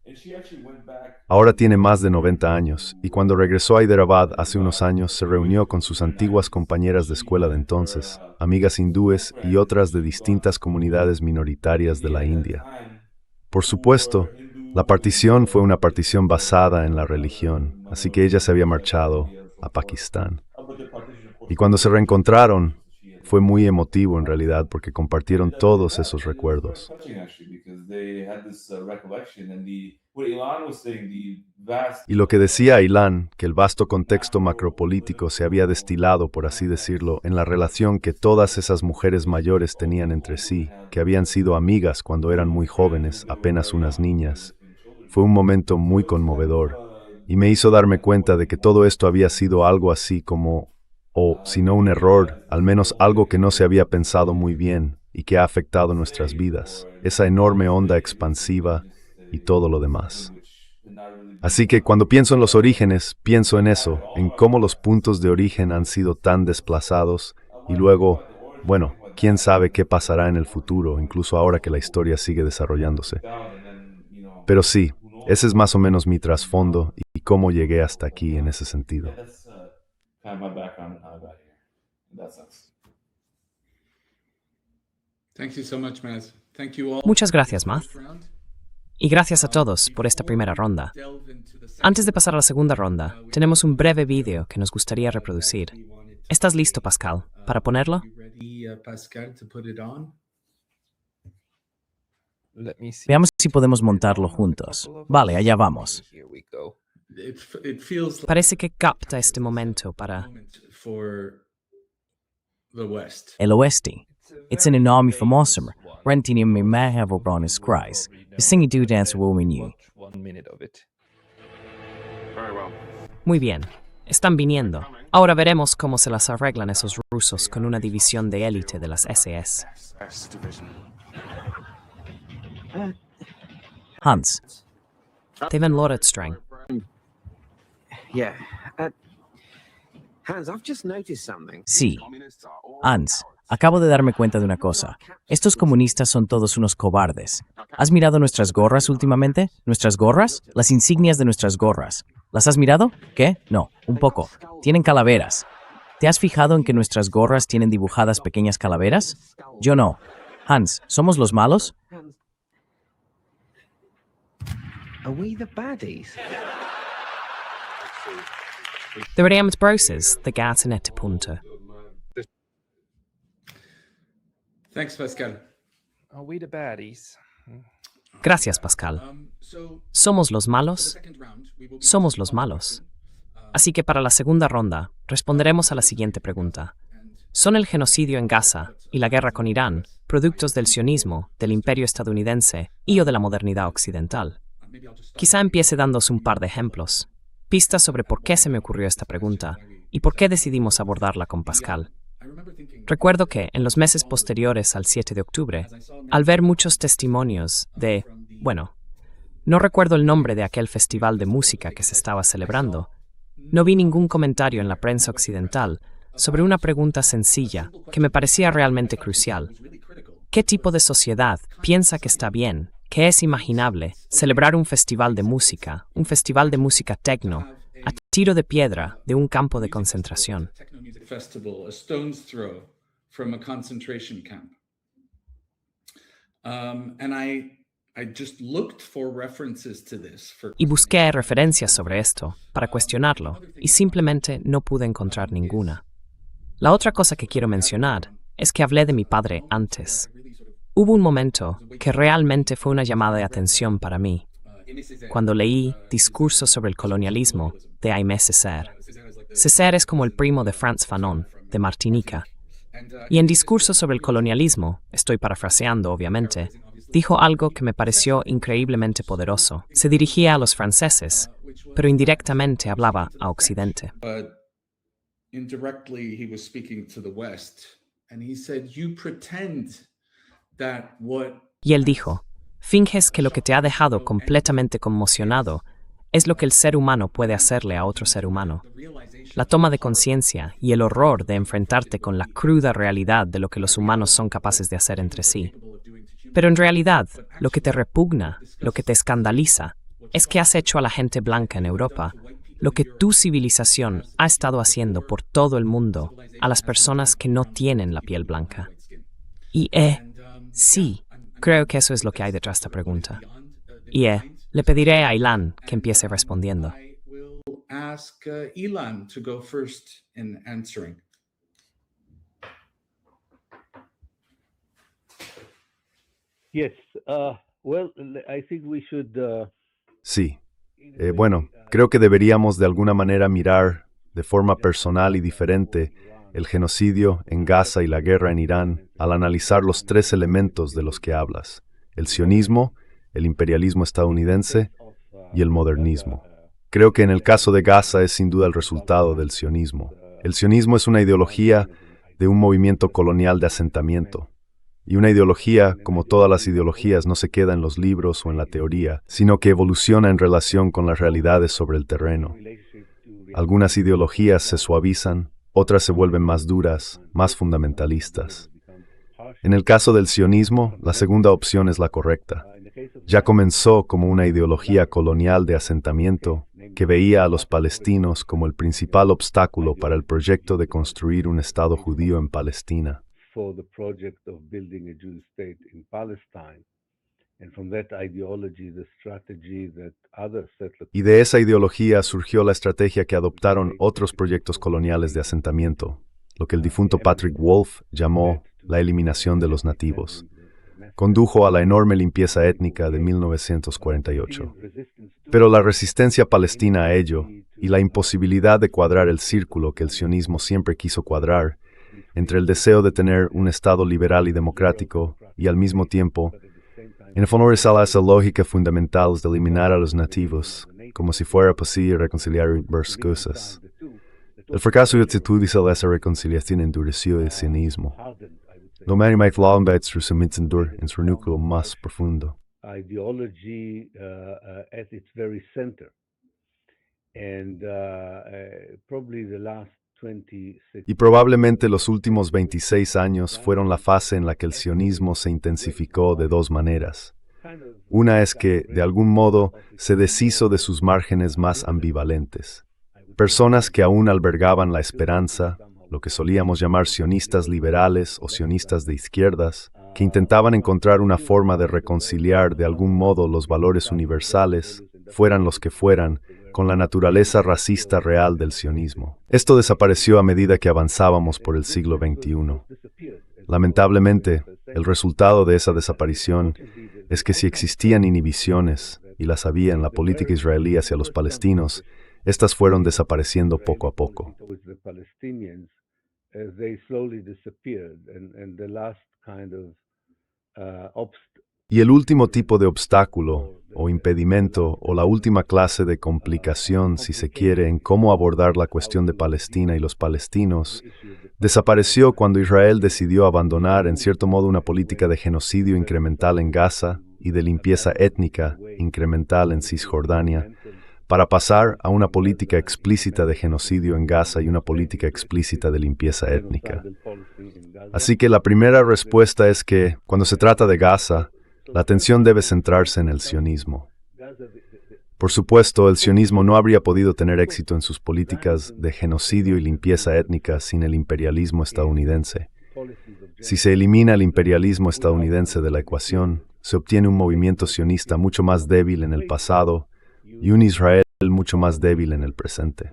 Ahora tiene más de 90 años, y cuando regresó a Hyderabad hace unos años se reunió con sus antiguas compañeras de escuela de entonces, amigas hindúes y otras de distintas comunidades minoritarias de la India. Por supuesto, la partición fue una partición basada en la religión, así que ella se había marchado a Pakistán. Y cuando se reencontraron, fue muy emotivo en realidad porque compartieron todos esos recuerdos. Y lo que decía Ilan, que el vasto contexto macropolítico se había destilado, por así decirlo, en la relación que todas esas mujeres mayores tenían entre sí, que habían sido amigas cuando eran muy jóvenes, apenas unas niñas, fue un momento muy conmovedor, y me hizo darme cuenta de que todo esto había sido algo así como, o si no un error, al menos algo que no se había pensado muy bien y que ha afectado nuestras vidas, esa enorme onda expansiva y todo lo demás. Así que cuando pienso en los orígenes, pienso en eso, en cómo los puntos de origen han sido tan desplazados y luego, quién sabe qué pasará en el futuro, incluso ahora que la historia sigue desarrollándose. Pero sí, Ese es más o menos mi trasfondo y cómo llegué hasta aquí en ese sentido. Thank you so much, Maz. Thank you all. Muchas gracias, Maz. Y gracias a todos por esta primera ronda. Antes de pasar a la segunda ronda, tenemos un breve vídeo que nos gustaría reproducir. ¿Estás listo, Pascal, para ponerlo? Pascal, to put it on? Let me see. Veamos si podemos montarlo juntos. Vale, allá vamos. Here we go. It feels like Parece que capta este momento para a moment for the West. El oeste. It's an enorme famosum. Renting in me may have a bonus cries. The singing do dance woman you. Watch 1 minute of it. Muy bien, están viniendo. Ahora veremos cómo se las arreglan esos rusos con una división de élite de las SS. Hans, Steven Loretstrang. Yeah. Hans, I've just noticed something. sí. Hans, acabo de darme cuenta de una cosa. Estos comunistas son todos unos cobardes. ¿Has mirado nuestras gorras últimamente? ¿Nuestras gorras? Las insignias de nuestras gorras. ¿Las has mirado? ¿Qué? No, un poco. Tienen calaveras. ¿Te has fijado en que nuestras gorras tienen dibujadas pequeñas calaveras? Yo no. Hans, ¿somos los malos? Hans, are we the baddies? Deberíamos broses de gaten este punto. Thanks, Pascal. Are we the baddies? Gracias, Pascal. So ¿Somos los the malos? second round, we will be Somos los malos. Así que para la segunda ronda, responderemos a la siguiente pregunta. ¿Son el genocidio en Gaza y la guerra con Irán productos del sionismo, del imperio estadounidense y o de la modernidad occidental? maybe I'll just start. Quizá empiece dándos un par de ejemplos, pistas sobre por qué se me ocurrió esta pregunta y por qué decidimos abordarla con Pascal. I remember thinking Recuerdo que, en los meses posteriores al 7 de octubre, al ver muchos testimonios de, bueno, no recuerdo el nombre de aquel festival de música que se estaba celebrando, no vi ningún comentario en la prensa occidental sobre una pregunta sencilla que me parecía realmente crucial. ¿Qué tipo de sociedad piensa que está bien, que es imaginable, celebrar un festival de música techno, a tiro de piedra de un campo de concentración? techno music festival, a stone's throw from a concentration camp. And I just looked for references to this for Y busqué referencias sobre esto para cuestionarlo y simplemente no pude encontrar ninguna. La otra cosa que quiero mencionar es que hablé de mi padre antes. Hubo un momento que realmente fue una llamada de atención para mí, cuando leí Discursos sobre el colonialismo de Aimé Césaire. Césaire es como el primo de Frantz Fanon, de Martinica. Y en Discursos sobre el colonialismo, estoy parafraseando obviamente, dijo algo que me pareció increíblemente poderoso. Se dirigía a los franceses, pero indirectamente hablaba a Occidente. but indirectly he was speaking to the West, and he said, "You pretend that what Y él dijo, finges que lo que te ha dejado completamente conmocionado es lo que el ser humano puede hacerle a otro ser humano. La toma de conciencia y el horror de enfrentarte con la cruda realidad de lo que los humanos son capaces de hacer entre sí. Pero en realidad, lo que te repugna, lo que te escandaliza, es que has hecho a la gente blanca en Europa lo que tu civilización ha estado haciendo por todo el mundo a las personas que no tienen la piel blanca. Y sí, creo que eso es lo que hay detrás de esta pregunta. Y le pediré a Ilan que empiece respondiendo. I will ask Ilan to go first in answering." Yes. Well, I think we should. Sí. Bueno, creo que deberíamos de alguna manera mirar de forma personal y diferente el genocidio en Gaza y la guerra en Irán al analizar los tres elementos de los que hablas: el sionismo, el imperialismo estadounidense y el modernismo. Creo que en el caso de Gaza es sin duda el resultado del sionismo. El sionismo es una ideología de un movimiento colonial de asentamiento. Y una ideología, como todas las ideologías, no se queda en los libros o en la teoría, sino que evoluciona en relación con las realidades sobre el terreno. Algunas ideologías se suavizan, otras se vuelven más duras, más fundamentalistas. En el caso del sionismo, la segunda opción es la correcta. Ya comenzó como una ideología colonial de asentamiento que veía a los palestinos como el principal obstáculo para el proyecto de construir un Estado judío en Palestina. for the project of building a Jewish state in Palestine. And from that ideology, the strategy that other settlers Y de esa ideología surgió la estrategia que adoptaron otros proyectos coloniales de asentamiento, lo que el difunto Patrick Wolf llamó la eliminación de los nativos. Condujo a la enorme limpieza étnica de 1948. Pero la resistencia palestina a ello y la imposibilidad de cuadrar el círculo que el sionismo siempre quiso cuadrar, entre el deseo de tener un Estado liberal y democrático y al mismo tiempo, en favorecer esa lógica fundamental de eliminar a los nativos, como si fuera posible reconciliar ambas cosas. El fracaso y actitudes de esa reconciliación endureció el sionismo. Lo más Lombards resumitzen en su núcleo más profundo. ideology at its very center. And probably the last 26 Y probablemente los últimos 26 años fueron la fase en la que el sionismo se intensificó de dos maneras. Una es que, de algún modo, se deshizo de sus márgenes más ambivalentes. Personas que aún albergaban la esperanza, lo que solíamos llamar sionistas liberales o sionistas de izquierdas, que intentaban encontrar una forma de reconciliar de algún modo los valores universales, fueran los que fueran, con la naturaleza racista real del sionismo. Esto desapareció a medida que avanzábamos por el siglo XXI. Lamentablemente, el resultado de esa desaparición es que si existían inhibiciones, y las había en la política israelí hacia los palestinos, estas fueron desapareciendo poco a poco. Y el último tipo de obstáculo, o impedimento, o la última clase de complicación, si se quiere, en cómo abordar la cuestión de Palestina y los palestinos, desapareció cuando Israel decidió abandonar, en cierto modo, una política de genocidio incremental en Gaza y de limpieza étnica incremental en Cisjordania, para pasar a una política explícita de genocidio en Gaza y una política explícita de limpieza étnica. Así que la primera respuesta es que, cuando se trata de Gaza, la atención debe centrarse en el sionismo. Por supuesto, el sionismo no habría podido tener éxito en sus políticas de genocidio y limpieza étnica sin el imperialismo estadounidense. Si se elimina el imperialismo estadounidense de la ecuación, se obtiene un movimiento sionista mucho más débil en el pasado y un Israel mucho más débil en el presente.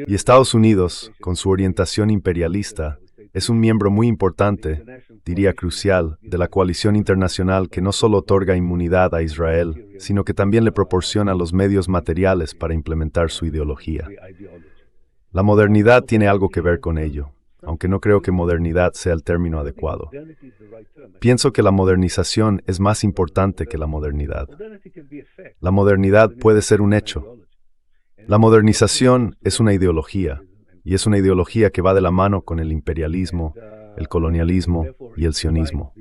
Y Estados Unidos, con su orientación imperialista, es un miembro muy importante, diría crucial, de la coalición internacional que no solo otorga inmunidad a Israel, sino que también le proporciona los medios materiales para implementar su ideología. La modernidad tiene algo que ver con ello, aunque no creo que modernidad sea el término adecuado. Pienso que la modernización es más importante que la modernidad. La modernidad puede ser un hecho. La modernización es una ideología, y es una ideología que va de la mano con el imperialismo, el colonialismo y el sionismo.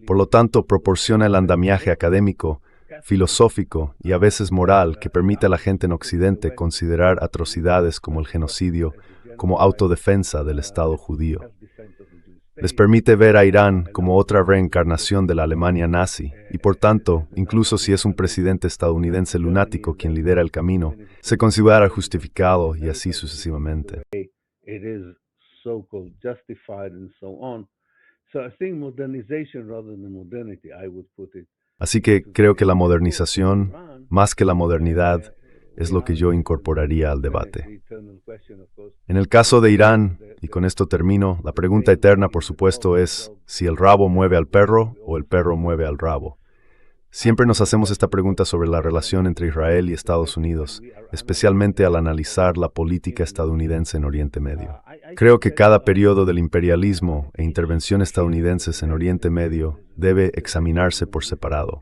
Por lo tanto, proporciona el andamiaje académico, filosófico y a veces moral que permite a la gente en Occidente considerar atrocidades como el genocidio como autodefensa del Estado judío. Les permite ver a Irán como otra reencarnación de la Alemania nazi, y por tanto, incluso si es un presidente estadounidense lunático quien lidera el camino, se considera justificado y así sucesivamente. Así que creo que la modernización, más que la modernidad, es lo que yo incorporaría al debate. En el caso de Irán, y con esto termino, la pregunta eterna, por supuesto, es si el rabo mueve al perro o el perro mueve al rabo. Siempre nos hacemos esta pregunta sobre la relación entre Israel y Estados Unidos, especialmente al analizar la política estadounidense en Oriente Medio. Creo que cada periodo del imperialismo e intervención estadounidenses en Oriente Medio debe examinarse por separado.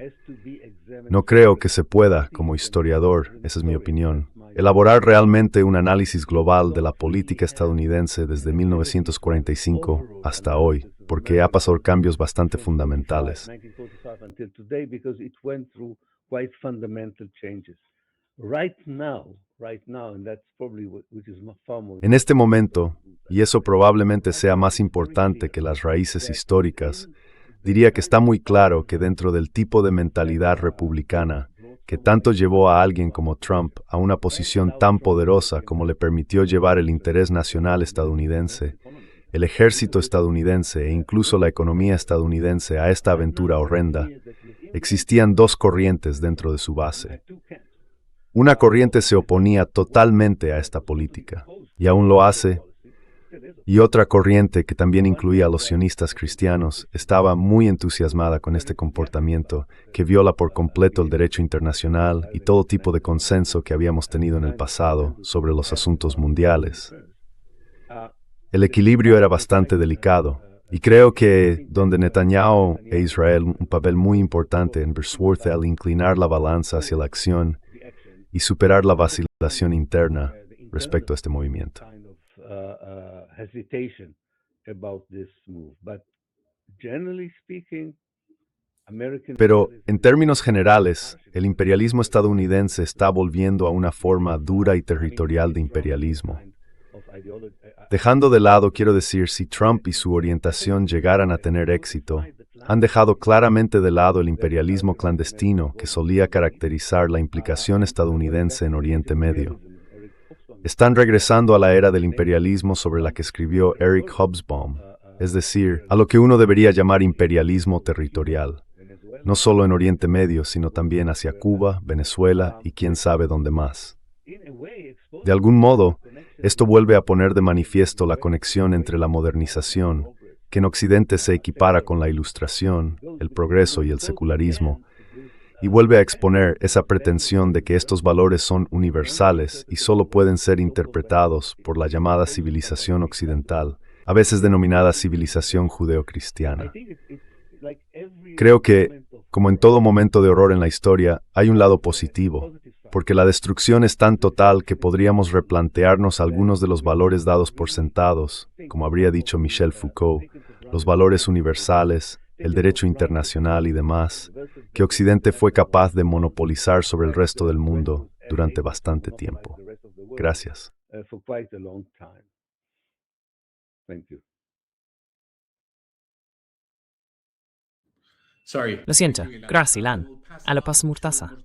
No creo que se pueda, como historiador, esa es mi opinión, elaborar realmente un análisis global de la política estadounidense desde 1945 hasta hoy, porque ha pasado cambios bastante fundamentales. right now, and that's probably which is far more. En este momento, y eso probablemente sea más importante que las raíces históricas, diría que está muy claro que dentro del tipo de mentalidad republicana que tanto llevó a alguien como Trump a una posición tan poderosa como le permitió llevar el interés nacional estadounidense, el ejército estadounidense e incluso la economía estadounidense a esta aventura horrenda, existían dos corrientes dentro de su base. Una corriente se oponía totalmente a esta política, y aún lo hace, y otra corriente, que también incluía a los sionistas cristianos, estaba muy entusiasmada con este comportamiento que viola por completo el derecho internacional y todo tipo de consenso que habíamos tenido en el pasado sobre los asuntos mundiales. El equilibrio era bastante delicado, y creo que donde Netanyahu e Israel un papel muy importante en Bersworth al inclinar la balanza hacia la acción y superar la vacilación interna respecto a este movimiento. Hesitation about this move, but generally speaking, Pero, en términos generales, el imperialismo estadounidense está volviendo a una forma dura y territorial de imperialismo. Dejando de lado, quiero decir, si Trump y su orientación llegaran a tener éxito, han dejado claramente de lado el imperialismo clandestino que solía caracterizar la implicación estadounidense en Oriente Medio. Están regresando a la era del imperialismo sobre la que escribió Eric Hobsbawm, es decir, a lo que uno debería llamar imperialismo territorial, no solo en Oriente Medio, sino también hacia Cuba, Venezuela y quién sabe dónde más. De algún modo, esto vuelve a poner de manifiesto la conexión entre la modernización, que en Occidente se equipara con la ilustración, el progreso y el secularismo, y vuelve a exponer esa pretensión de que estos valores son universales y solo pueden ser interpretados por la llamada civilización occidental, a veces denominada civilización judeocristiana. Creo que, como en todo momento de horror en la historia, hay un lado positivo, porque la destrucción es tan total que podríamos replantearnos algunos de los valores dados por sentados, como habría dicho Michel Foucault, los valores universales, el derecho internacional y demás, que Occidente fue capaz de monopolizar sobre el resto del mundo durante bastante tiempo. Gracias. Lo siento. Gracias, Ilan. A la paz Murtaza.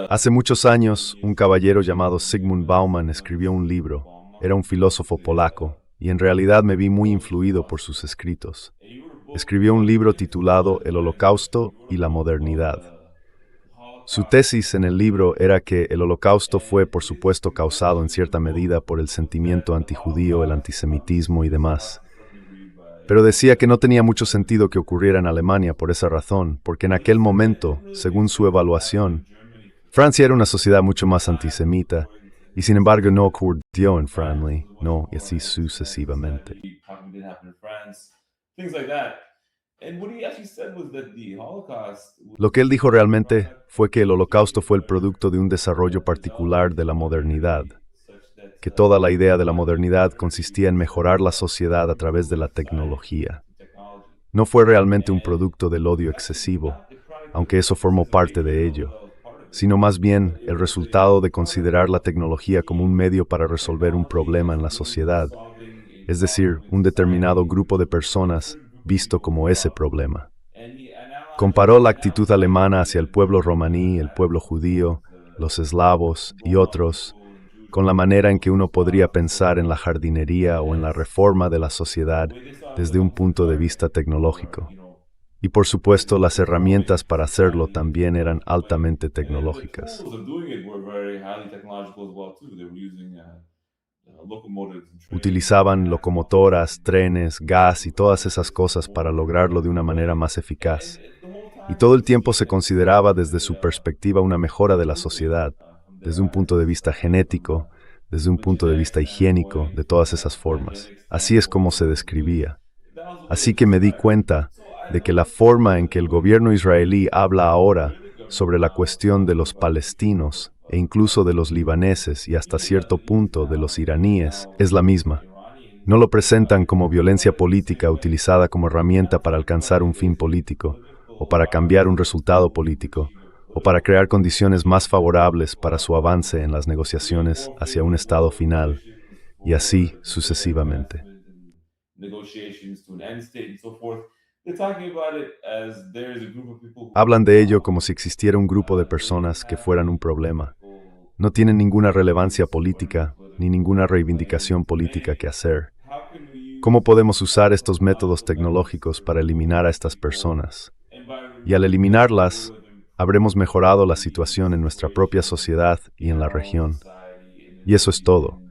Hace muchos años, un caballero llamado Zygmunt Bauman escribió un libro. Era un filósofo polaco, y en realidad me vi muy influido por sus escritos. Escribió un libro titulado El Holocausto y la Modernidad. Su tesis en el libro era que el Holocausto fue, por supuesto, causado en cierta medida por el sentimiento antijudío, el antisemitismo y demás. Pero decía que no tenía mucho sentido que ocurriera en Alemania por esa razón, porque en aquel momento, según su evaluación, Francia era una sociedad mucho más antisemita, y sin embargo no ocurrió en Franley, no, y así sucesivamente. Lo que él dijo realmente fue que el Holocausto fue el producto de un desarrollo particular de la modernidad, que toda la idea de la modernidad consistía en mejorar la sociedad a través de la tecnología. No fue realmente un producto del odio excesivo, aunque eso formó parte de ello, sino más bien el resultado de considerar la tecnología como un medio para resolver un problema en la sociedad, es decir, un determinado grupo de personas visto como ese problema. Comparó la actitud alemana hacia el pueblo romaní, el pueblo judío, los eslavos y otros, con la manera en que uno podría pensar en la jardinería o en la reforma de la sociedad desde un punto de vista tecnológico. Y por supuesto, las herramientas para hacerlo también eran altamente tecnológicas. Utilizaban locomotoras, trenes, gas y todas esas cosas para lograrlo de una manera más eficaz. Y todo el tiempo se consideraba desde su perspectiva una mejora de la sociedad, desde un punto de vista genético, desde un punto de vista higiénico, de todas esas formas. Así es como se describía. Así que me di cuenta de que la forma en que el gobierno israelí habla ahora sobre la cuestión de los palestinos e incluso de los libaneses y hasta cierto punto de los iraníes es la misma. No lo presentan como violencia política utilizada como herramienta para alcanzar un fin político, o para cambiar un resultado político, o para crear condiciones más favorables para su avance en las negociaciones hacia un estado final, y así sucesivamente. Hablan de ello como si existiera un grupo de personas que fueran un problema. No tienen ninguna relevancia política ni ninguna reivindicación política que hacer. ¿Cómo podemos usar estos métodos tecnológicos para eliminar a estas personas? Y al eliminarlas, habremos mejorado la situación en nuestra propia sociedad y en la región. Y eso es todo.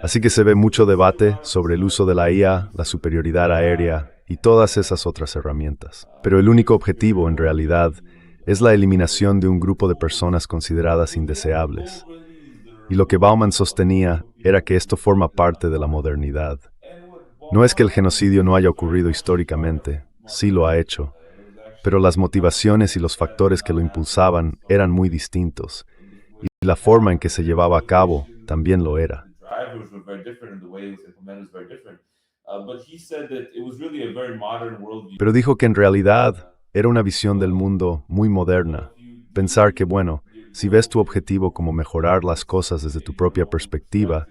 Así que se ve mucho debate sobre el uso de la IA, la superioridad aérea y todas esas otras herramientas. Pero el único objetivo, en realidad, es la eliminación de un grupo de personas consideradas indeseables. Y lo que Bauman sostenía era que esto forma parte de la modernidad. No es que el genocidio no haya ocurrido históricamente, sí lo ha hecho, pero las motivaciones y los factores que lo impulsaban eran muy distintos, y la forma en que se llevaba a cabo también lo era. Pero dijo que en realidad era una visión del mundo muy moderna. Pensar que, bueno, si ves tu objetivo como mejorar las cosas desde tu propia perspectiva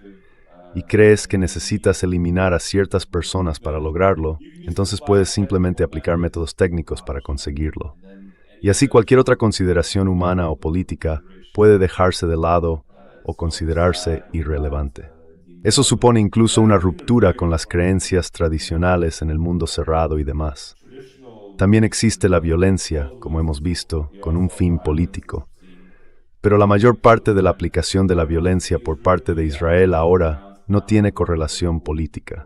y crees que necesitas eliminar a ciertas personas para lograrlo, entonces puedes simplemente aplicar métodos técnicos para conseguirlo. Y así cualquier otra consideración humana o política puede dejarse de lado o considerarse irrelevante. Eso supone incluso una ruptura con las creencias tradicionales en el mundo cerrado y demás. También existe la violencia, como hemos visto, con un fin político. Pero la mayor parte de la aplicación de la violencia por parte de Israel ahora no tiene correlación política.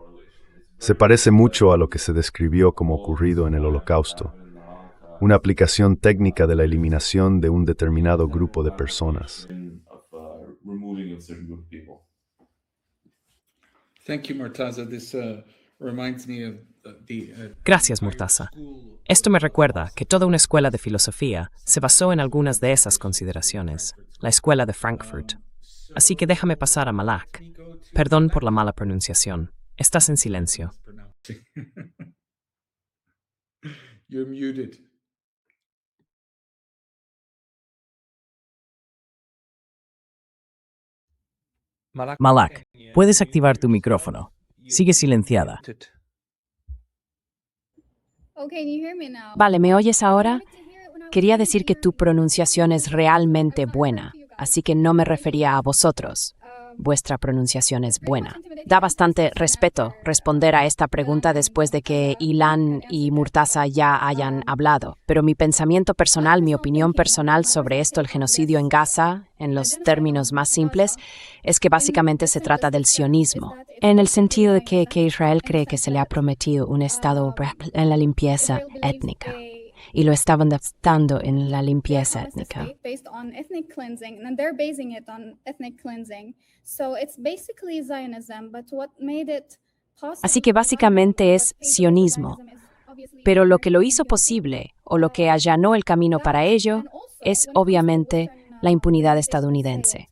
Se parece mucho a lo que se describió como ocurrido en el Holocausto, una aplicación técnica de la eliminación de un determinado grupo de personas. Gracias, Murtaza. Esto me recuerda que toda una escuela de filosofía se basó en algunas de esas consideraciones, la escuela de Frankfurt. Así que déjame pasar a Malak. Perdón por la mala pronunciación. Estás en silencio. You're muted. Malak, puedes activar tu micrófono. Sigue silenciada. Oh, can you hear me now? Vale, ¿me oyes ahora? Quería decir que tu pronunciación es realmente buena, así que no me refería a vosotros. Vuestra pronunciación es buena. Da bastante respeto responder a esta pregunta después de que Ilan y Murtaza ya hayan hablado. Pero mi pensamiento personal, mi opinión personal sobre esto, el genocidio en Gaza, en los términos más simples, es que básicamente se trata del sionismo. En el sentido de que Israel cree que se le ha prometido un estado en la limpieza étnica. Y lo estaban dando en la limpieza étnica. Así que básicamente es sionismo. Pero lo que lo hizo posible, o lo que allanó el camino para ello, es obviamente la impunidad estadounidense.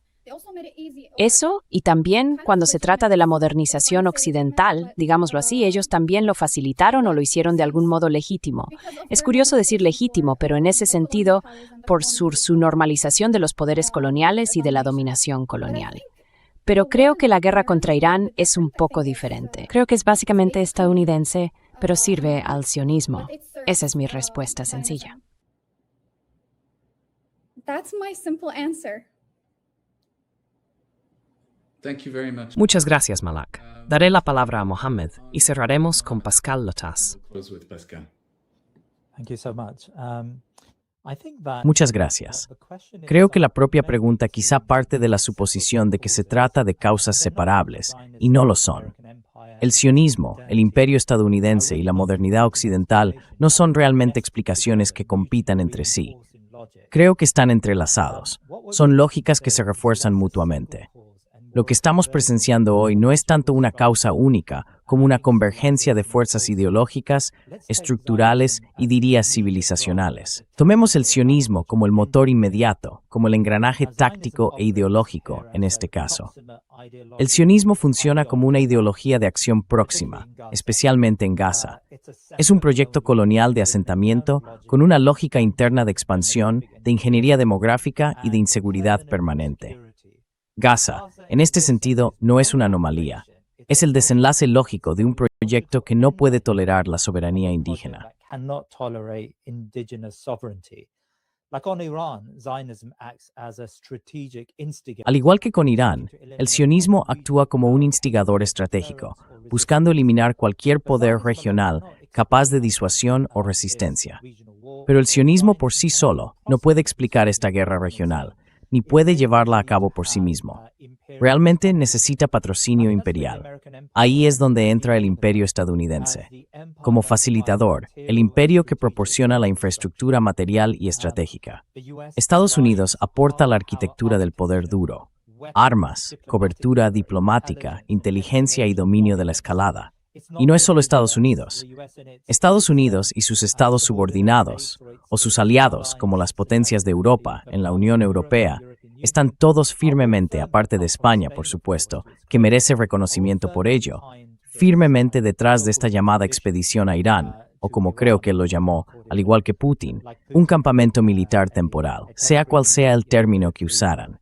Eso, y también cuando se trata de la modernización occidental, digámoslo así, ellos también lo facilitaron o lo hicieron de algún modo legítimo. Es curioso decir legítimo, pero en ese sentido, por su normalización de los poderes coloniales y de la dominación colonial. Pero creo que la guerra contra Irán es un poco diferente. Creo que es básicamente estadounidense, pero sirve al sionismo. Esa es mi respuesta sencilla. That's my simple answer. Thank you very much. Muchas gracias, Malak. Daré la palabra a Mohammed y cerraremos con Pascal Lotas. Close with Pascal. Thank you so much. I think that Muchas gracias. the question is Creo que la propia pregunta quizá parte de la suposición de que se trata de causas separables, y no lo son. El sionismo, el imperio estadounidense y la modernidad occidental no son realmente explicaciones que compitan entre sí. Creo que están entrelazados. Son lógicas que se refuerzan mutuamente. Lo que estamos presenciando hoy no es tanto una causa única, como una convergencia de fuerzas ideológicas, estructurales y diría civilizacionales. Tomemos el sionismo como el motor inmediato, como el engranaje táctico e ideológico en este caso. El sionismo funciona como una ideología de acción próxima, especialmente en Gaza. Es un proyecto colonial de asentamiento con una lógica interna de expansión, de ingeniería demográfica y de inseguridad permanente. Gaza, en este sentido, no es una anomalía. Es el desenlace lógico de un proyecto que no puede tolerar la soberanía indígena. Al igual que con Irán, el sionismo actúa como un instigador estratégico, buscando eliminar cualquier poder regional capaz de disuasión o resistencia. Pero el sionismo por sí solo no puede explicar esta guerra regional, ni puede llevarla a cabo por sí mismo. Realmente necesita patrocinio imperial. Ahí es donde entra el imperio estadounidense. Como facilitador, el imperio que proporciona la infraestructura material y estratégica. Estados Unidos aporta la arquitectura del poder duro, armas, cobertura diplomática, inteligencia y dominio de la escalada. Y no es solo Estados Unidos. Estados Unidos y sus estados subordinados, o sus aliados, como las potencias de Europa, en la Unión Europea, están todos firmemente, aparte de España, por supuesto, que merece reconocimiento por ello, firmemente detrás de esta llamada expedición a Irán, o como creo que él lo llamó, al igual que Putin, un campamento militar temporal, sea cual sea el término que usaran.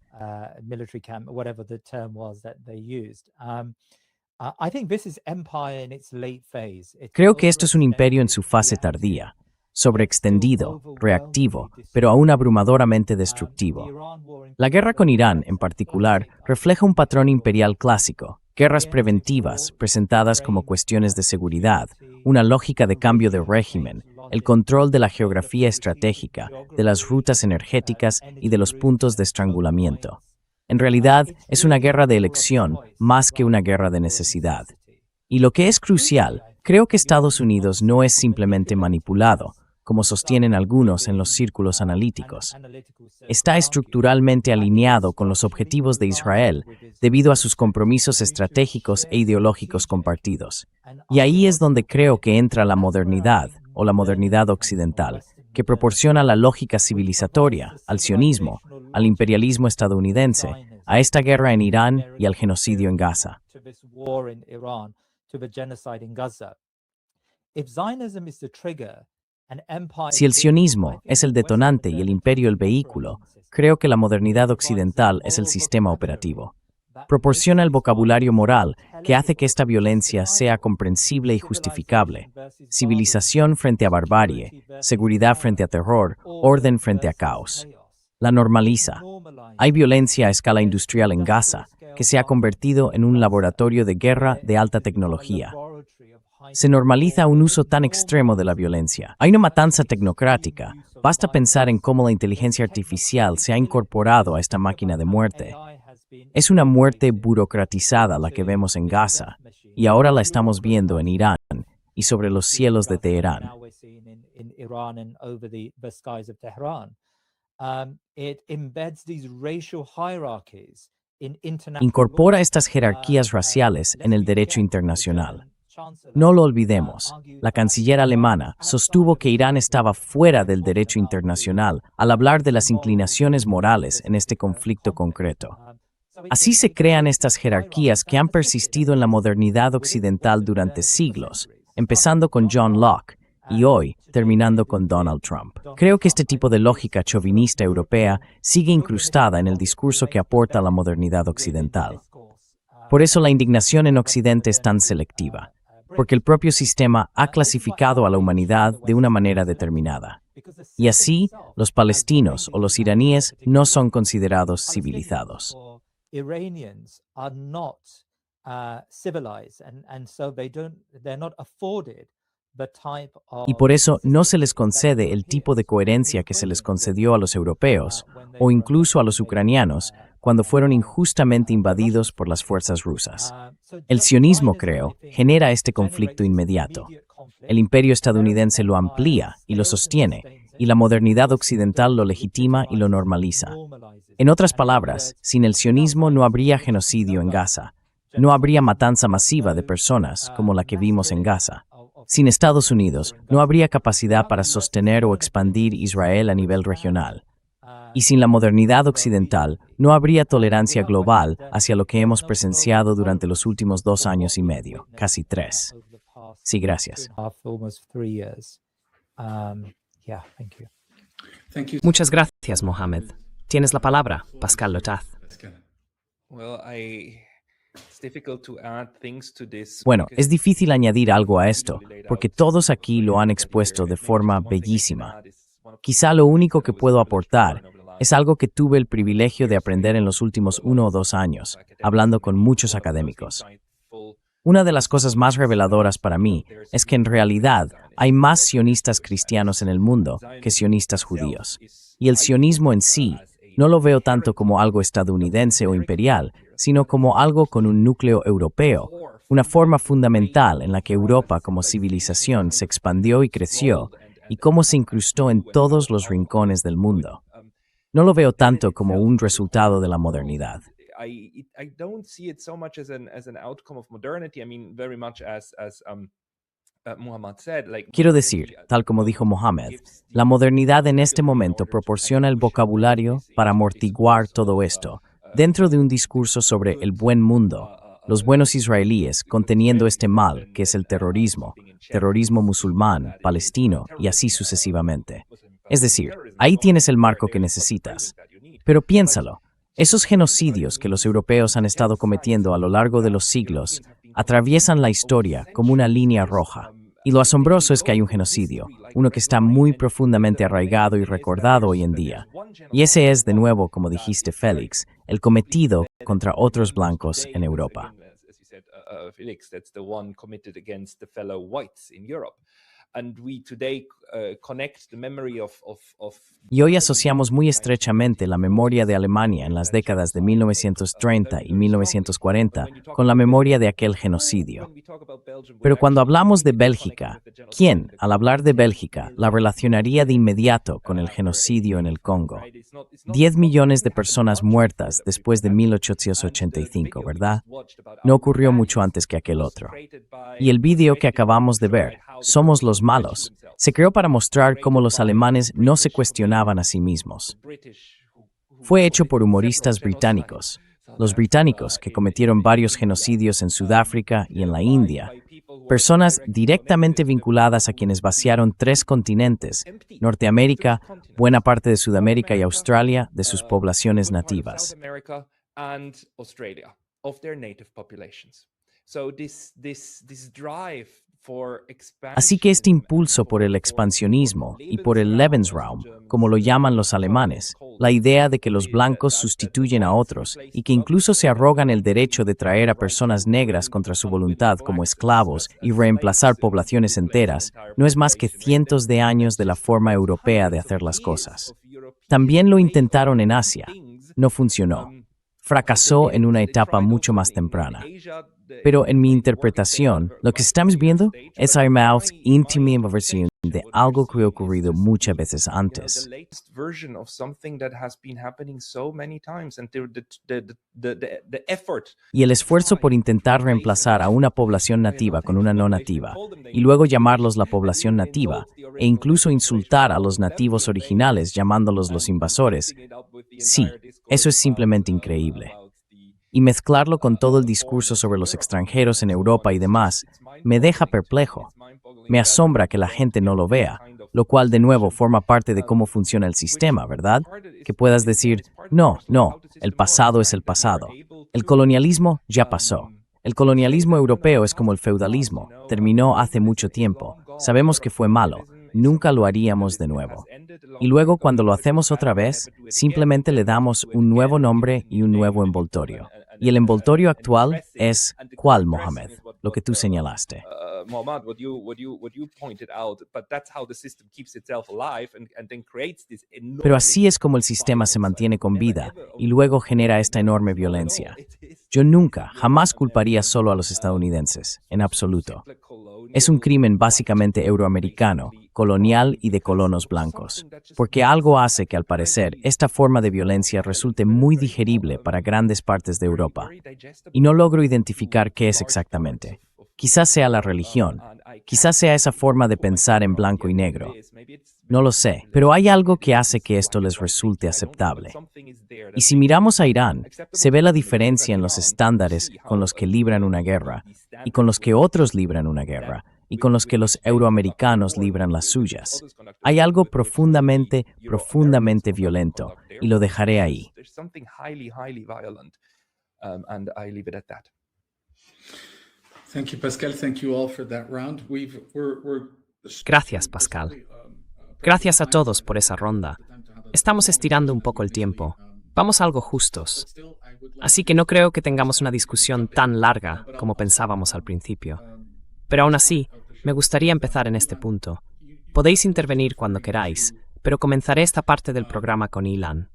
Creo que esto es un imperio en su fase tardía, sobreextendido, reactivo, pero aún abrumadoramente destructivo. La guerra con Irán, en particular, refleja un patrón imperial clásico, guerras preventivas presentadas como cuestiones de seguridad, una lógica de cambio de régimen, el control de la geografía estratégica, de las rutas energéticas y de los puntos de estrangulamiento. En realidad, es una guerra de elección más que una guerra de necesidad. Y lo que es crucial, creo que Estados Unidos no es simplemente manipulado, como sostienen algunos en los círculos analíticos. Está estructuralmente alineado con los objetivos de Israel debido a sus compromisos estratégicos e ideológicos compartidos. Y ahí es donde creo que entra la modernidad, o la modernidad occidental, que proporciona la lógica civilizatoria, al sionismo, al imperialismo estadounidense, a esta guerra en Irán y al genocidio en Gaza. Si el sionismo es el detonante y el imperio el vehículo, creo que la modernidad occidental es el sistema operativo. Proporciona el vocabulario moral que hace que esta violencia sea comprensible y justificable. Civilización frente a barbarie, seguridad frente a terror, orden frente a caos. La normaliza. Hay violencia a escala industrial en Gaza, que se ha convertido en un laboratorio de guerra de alta tecnología. Se normaliza un uso tan extremo de la violencia. Hay una matanza tecnocrática. Basta pensar en cómo la inteligencia artificial se ha incorporado a esta máquina de muerte. Es una muerte burocratizada la que vemos en Gaza, y ahora la estamos viendo en Irán y sobre los cielos de Teherán. Incorpora estas jerarquías raciales en el derecho internacional. No lo olvidemos, la canciller alemana sostuvo que Irán estaba fuera del derecho internacional al hablar de las inclinaciones morales en este conflicto concreto. Así se crean estas jerarquías que han persistido en la modernidad occidental durante siglos, empezando con John Locke y hoy terminando con Donald Trump. Creo que este tipo de lógica chauvinista europea sigue incrustada en el discurso que aporta la modernidad occidental. Por eso la indignación en Occidente es tan selectiva, porque el propio sistema ha clasificado a la humanidad de una manera determinada. Y así, los palestinos o los iraníes no son considerados civilizados. Iranians are not civilized, and so they're not afforded the type of. Y por eso no se les concede el tipo de coherencia que se les concedió a los europeos o incluso a los ucranianos cuando fueron injustamente invadidos por las fuerzas rusas. El sionismo, creo, genera este conflicto inmediato. El imperio estadounidense lo amplía y lo sostiene, y la modernidad occidental lo legitima y lo normaliza. En otras palabras, sin el sionismo no habría genocidio en Gaza. No habría matanza masiva de personas como la que vimos en Gaza. Sin Estados Unidos, no habría capacidad para sostener o expandir Israel a nivel regional. Y sin la modernidad occidental, no habría tolerancia global hacia lo que hemos presenciado durante los últimos 2 años y medio, casi 3. Sí, gracias. Thank you. Muchas gracias, Mohamed. Tienes la palabra, Pascal Lotaz. Bueno, es difícil añadir algo a esto, porque todos aquí lo han expuesto de forma bellísima. Quizá lo único que puedo aportar es algo que tuve el privilegio de aprender en los últimos 1 o 2 años, hablando con muchos académicos. Una de las cosas más reveladoras para mí es que en realidad hay más sionistas cristianos en el mundo que sionistas judíos. Y el sionismo en sí no lo veo tanto como algo estadounidense o imperial, sino como algo con un núcleo europeo, una forma fundamental en la que Europa como civilización se expandió y creció, y cómo se incrustó en todos los rincones del mundo. No lo veo tanto como un resultado de la modernidad. I don't see it so much as an outcome of modernity. I mean, very much as Muhammad said, like. Quiero decir, tal como dijo Mohammed, la modernidad en este momento proporciona el vocabulario para amortiguar todo esto, dentro de un discurso sobre el buen mundo, los buenos israelíes conteniendo este mal que es el terrorismo musulmán, palestino y así sucesivamente. Es decir, ahí tienes el marco que necesitas. Pero piénsalo. Esos genocidios que los europeos han estado cometiendo a lo largo de los siglos atraviesan la historia como una línea roja. Y lo asombroso es que hay un genocidio, uno que está muy profundamente arraigado y recordado hoy en día. Y ese es, de nuevo, como dijiste, Félix, el cometido contra otros blancos en Europa. Felix, that's the one committed against the fellow whites in Europe. And we today connect the memory of Y hoy asociamos muy estrechamente la memoria de Alemania en las décadas de 1930 y 1940 con la memoria de aquel genocidio. Pero cuando hablamos de Bélgica, ¿quién, al hablar de Bélgica, la relacionaría de inmediato con el genocidio en el Congo? 10 millones de personas muertas después de 1885, ¿verdad? No ocurrió mucho antes que aquel otro. Y el vídeo que acabamos de ver, Somos los malos, se creó para mostrar cómo los alemanes no se cuestionaban a sí mismos. Fue hecho por humoristas británicos, los británicos que cometieron varios genocidios en Sudáfrica y en la India, personas directamente vinculadas a quienes vaciaron 3 continentes, Norteamérica, buena parte de Sudamérica y Australia, de sus poblaciones nativas. Así que este impulso por el expansionismo y por el Lebensraum, como lo llaman los alemanes, la idea de que los blancos sustituyen a otros y que incluso se arrogan el derecho de traer a personas negras contra su voluntad como esclavos y reemplazar poblaciones enteras, no es más que cientos de años de la forma europea de hacer las cosas. También lo intentaron en Asia. No funcionó. Fracasó en una etapa mucho más temprana. Pero en mi interpretación, lo que estamos viendo es una íntima versión de algo que ha ocurrido muchas veces antes. Y el esfuerzo por intentar reemplazar a una población nativa con una no nativa, y luego llamarlos la población nativa, e incluso insultar a los nativos originales llamándolos los invasores, sí, eso es simplemente increíble. Y mezclarlo con todo el discurso sobre los extranjeros en Europa y demás, me deja perplejo. Me asombra que la gente no lo vea, lo cual de nuevo forma parte de cómo funciona el sistema, ¿verdad? Que puedas decir, no, el pasado es el pasado. El colonialismo ya pasó. El colonialismo europeo es como el feudalismo, terminó hace mucho tiempo. Sabemos que fue malo, nunca lo haríamos de nuevo. Y luego cuando lo hacemos otra vez, simplemente le damos un nuevo nombre y un nuevo envoltorio. Y el envoltorio actual es, ¿cuál, Mohamed? Lo que tú señalaste. Mohammad, what you pointed out, but that's how the system keeps itself alive and then creates this enormous. Pero así es como el sistema se mantiene con vida y luego genera esta enorme violencia. Yo nunca, jamás culparía solo a los estadounidenses, en absoluto. Es un crimen básicamente euroamericano, colonial y de colonos blancos, porque algo hace que, al parecer, esta forma de violencia resulte muy digerible para grandes partes de Europa. Y no logro identificar qué es exactamente. Quizás sea la religión, quizás sea esa forma de pensar en blanco y negro. No lo sé, pero hay algo que hace que esto les resulte aceptable. Y si miramos a Irán, se ve la diferencia en los estándares con los que libran una guerra, y con los que otros libran una guerra, y con los que los euroamericanos libran las suyas. Hay algo profundamente, profundamente violento, y lo dejaré ahí. Thank you, Pascal. Thank you all for that round. Gracias, Pascal. Gracias a todos por esa ronda. Estamos estirando un poco el tiempo. Vamos a algo justos. Así que no creo que tengamos una discusión tan larga como pensábamos al principio. Pero aún así, me gustaría empezar en este punto. Podéis intervenir cuando queráis, pero comenzaré esta parte del programa con Ilan.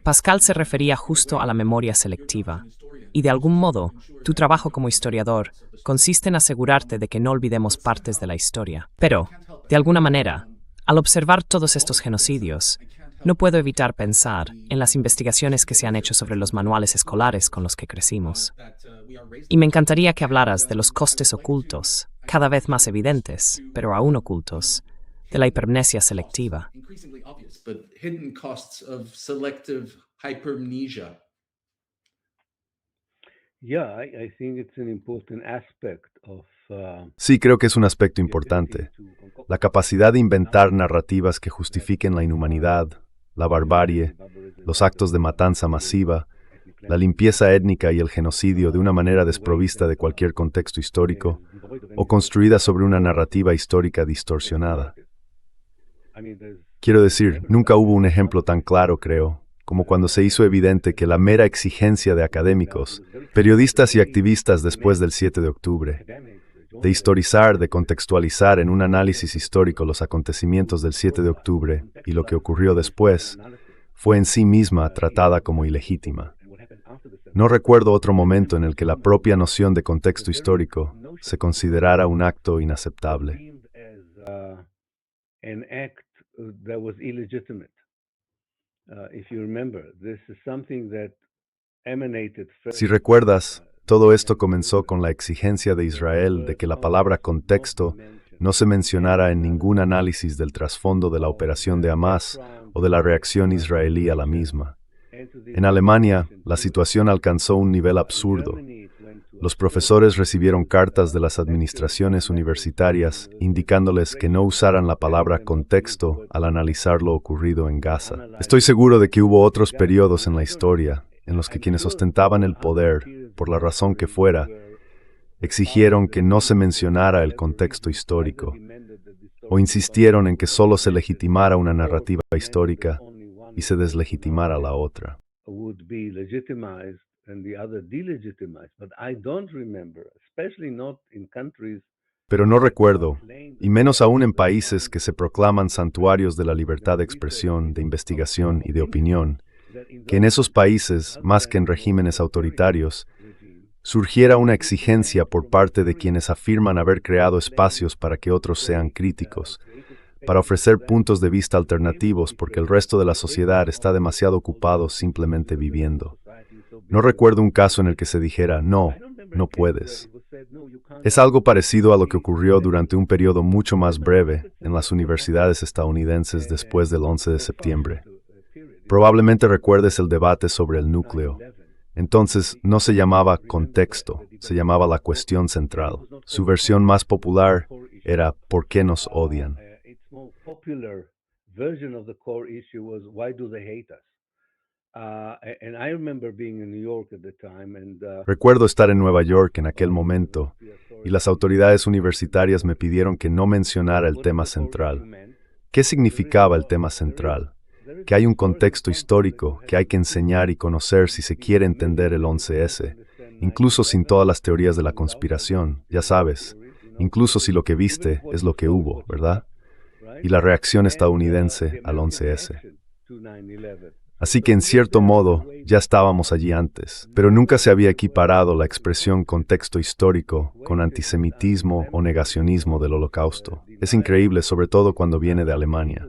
Pascal se refería justo a la memoria selectiva, y de algún modo, tu trabajo como historiador consiste en asegurarte de que no olvidemos partes de la historia. Pero, de alguna manera, al observar todos estos genocidios, no puedo evitar pensar en las investigaciones que se han hecho sobre los manuales escolares con los que crecimos. Y me encantaría que hablaras de los costes ocultos, cada vez más evidentes, pero aún ocultos, de la hipermnesia selectiva. Sí, creo que es un aspecto importante. La capacidad de inventar narrativas que justifiquen la inhumanidad, la barbarie, los actos de matanza masiva, la limpieza étnica y el genocidio de una manera desprovista de cualquier contexto histórico o construida sobre una narrativa histórica distorsionada. Quiero decir, nunca hubo un ejemplo tan claro, creo, como cuando se hizo evidente que la mera exigencia de académicos, periodistas y activistas después del 7 de octubre, de historizar, de contextualizar en un análisis histórico los acontecimientos del 7 de octubre y lo que ocurrió después, fue en sí misma tratada como ilegítima. No recuerdo otro momento en el que la propia noción de contexto histórico se considerara un acto inaceptable. Si recuerdas, todo esto comenzó con la exigencia de Israel de que la palabra contexto no se mencionara en ningún análisis del trasfondo de la operación de Hamás o de la reacción israelí a la misma. En Alemania, la situación alcanzó un nivel absurdo. Los profesores recibieron cartas de las administraciones universitarias indicándoles que no usaran la palabra contexto al analizar lo ocurrido en Gaza. Estoy seguro de que hubo otros periodos en la historia en los que quienes ostentaban el poder, por la razón que fuera, exigieron que no se mencionara el contexto histórico, o insistieron en que solo se legitimara una narrativa histórica y se deslegitimara la otra. Pero no recuerdo, y menos aún en países que se proclaman santuarios de la libertad de expresión, de investigación y de opinión, que en esos países, más que en regímenes autoritarios, surgiera una exigencia por parte de quienes afirman haber creado espacios para que otros sean críticos, para ofrecer puntos de vista alternativos porque el resto de la sociedad está demasiado ocupado simplemente viviendo. No recuerdo un caso en el que se dijera, no puedes. Es algo parecido a lo que ocurrió durante un periodo mucho más breve en las universidades estadounidenses después del 11 de septiembre. Probablemente recuerdes el debate sobre el núcleo. Entonces no se llamaba contexto, se llamaba la cuestión central. Su versión más popular era ¿por qué nos odian? Recuerdo estar en Nueva York en aquel momento y las autoridades universitarias me pidieron que no mencionara el tema central. ¿Qué significaba el tema central? Que hay un contexto histórico que hay que enseñar y conocer si se quiere entender el 11S, incluso sin todas las teorías de la conspiración, ya sabes, incluso si lo que viste es lo que hubo, ¿verdad? Y la reacción estadounidense al 11S. Así que en cierto modo ya estábamos allí antes, pero nunca se había equiparado la expresión contexto histórico con antisemitismo o negacionismo del Holocausto. Es increíble, sobre todo cuando viene de Alemania.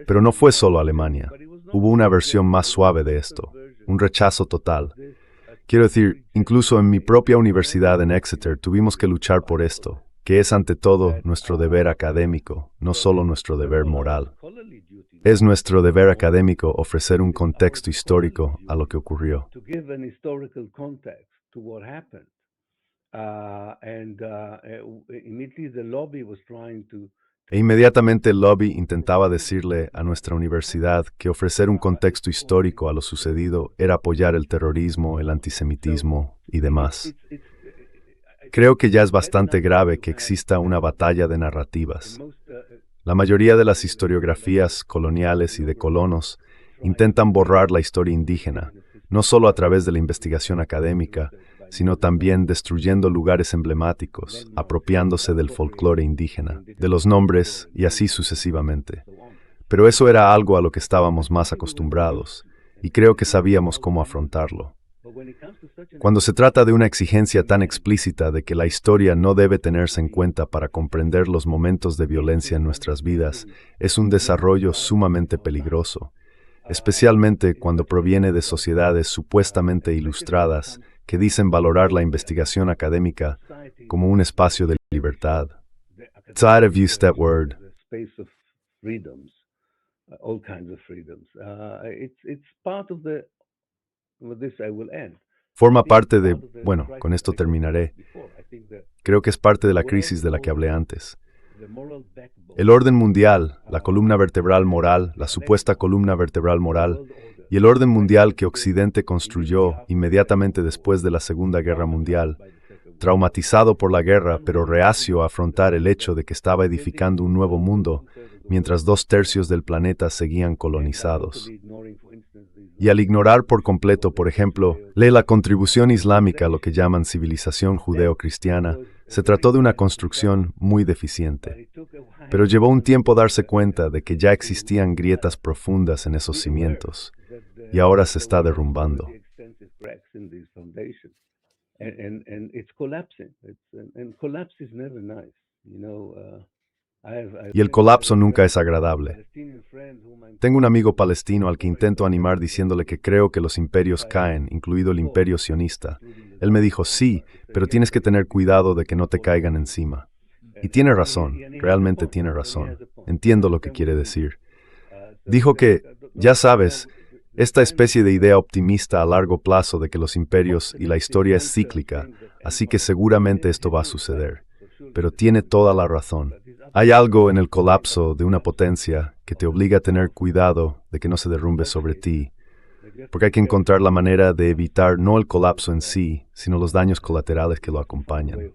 Pero no fue solo Alemania. Hubo una versión más suave de esto, un rechazo total. Quiero decir, incluso en mi propia universidad en Exeter tuvimos que luchar por esto, que es ante todo nuestro deber académico, no solo nuestro deber moral. Es nuestro deber académico ofrecer un contexto histórico a lo que ocurrió. E inmediatamente el lobby intentaba decirle a nuestra universidad que ofrecer un contexto histórico a lo sucedido era apoyar el terrorismo, el antisemitismo y demás. Creo que ya es bastante grave que exista una batalla de narrativas. La mayoría de las historiografías coloniales y de colonos intentan borrar la historia indígena, no solo a través de la investigación académica, sino también destruyendo lugares emblemáticos, apropiándose del folclore indígena, de los nombres y así sucesivamente. Pero eso era algo a lo que estábamos más acostumbrados, y creo que sabíamos cómo afrontarlo. Cuando se trata de una exigencia tan explícita de que la historia no debe tenerse en cuenta para comprender los momentos de violencia en nuestras vidas, es un desarrollo sumamente peligroso, especialmente cuando proviene de sociedades supuestamente ilustradas que dicen valorar la investigación académica como un espacio de libertad. Side of use that word. Forma parte de, bueno, con esto terminaré. Creo que es parte de la crisis de la que hablé antes. El orden mundial, la columna vertebral moral, la supuesta columna vertebral moral, y el orden mundial que Occidente construyó inmediatamente después de la Segunda Guerra Mundial, traumatizado por la guerra pero reacio a afrontar el hecho de que estaba edificando un nuevo mundo, mientras 2/3 del planeta seguían colonizados. Y al ignorar por completo, por ejemplo, la contribución islámica a lo que llaman civilización judeo-cristiana, se trató de una construcción muy deficiente. Pero llevó un tiempo darse cuenta de que ya existían grietas profundas en esos cimientos, y ahora se está derrumbando. Y el colapso nunca es agradable. Tengo un amigo palestino al que intento animar diciéndole que creo que los imperios caen, incluido el imperio sionista. Él me dijo, sí, pero tienes que tener cuidado de que no te caigan encima. Y tiene razón, realmente tiene razón. Entiendo lo que quiere decir. Dijo que, ya sabes, esta especie de idea optimista a largo plazo de que los imperios y la historia es cíclica, así que seguramente esto va a suceder. Pero tiene toda la razón. Hay algo en el colapso de una potencia que te obliga a tener cuidado de que no se derrumbe sobre ti, porque hay que encontrar la manera de evitar no el colapso en sí, sino los daños colaterales que lo acompañan.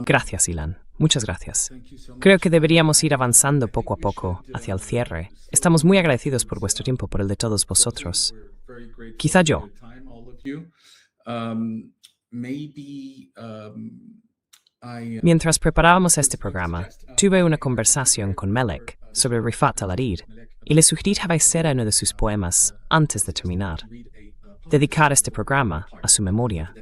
Gracias, Ilan. Muchas gracias. Creo que deberíamos ir avanzando poco a poco hacia el cierre. Estamos muy agradecidos por vuestro tiempo, por el de todos vosotros. Quizá yo. Mientras preparábamos este programa, tuve una conversación con Melek sobre Rifat al-Hariri y le sugerí traducir uno de sus poemas antes de terminar. Dedicar este programa a su memoria.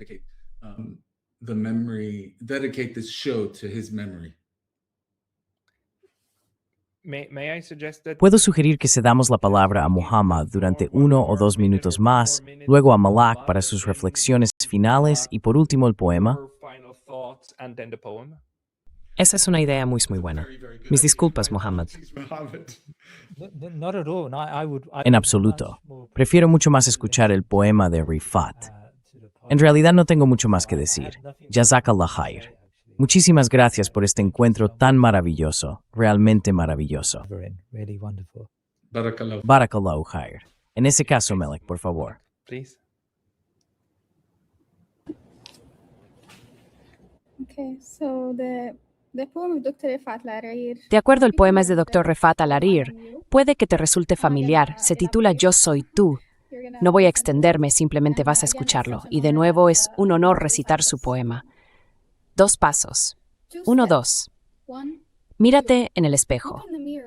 Dedicate this show to his memory. May I suggest that Puedo sugerir que cedamos la palabra a Muhammad durante 1 o 2 minutos más, luego a Malak para sus reflexiones finales y por último el poema. final thoughts and then the poem? Esa es una idea muy buena. Mis disculpas, Muhammad. Not at all. No, I would. En absoluto. Prefiero mucho más escuchar el poema de Rifat. En realidad no tengo mucho más que decir. Jazakallah khair. Muchísimas gracias por este encuentro tan maravilloso, realmente maravilloso. Really wonderful. Barakallah. Barakallahu khair. En ese caso, Melek, por favor. Please. Okay, so the poem of Dr. Rifat al-Hariri. De acuerdo al poema de Dr. Rifat al-Hariri, puede que te resulte familiar. Se titula Yo soy tú. No voy a extenderme, simplemente vas a escucharlo. Y de nuevo es un honor recitar su poema. 2 pasos. 1, 2. Mírate en el espejo.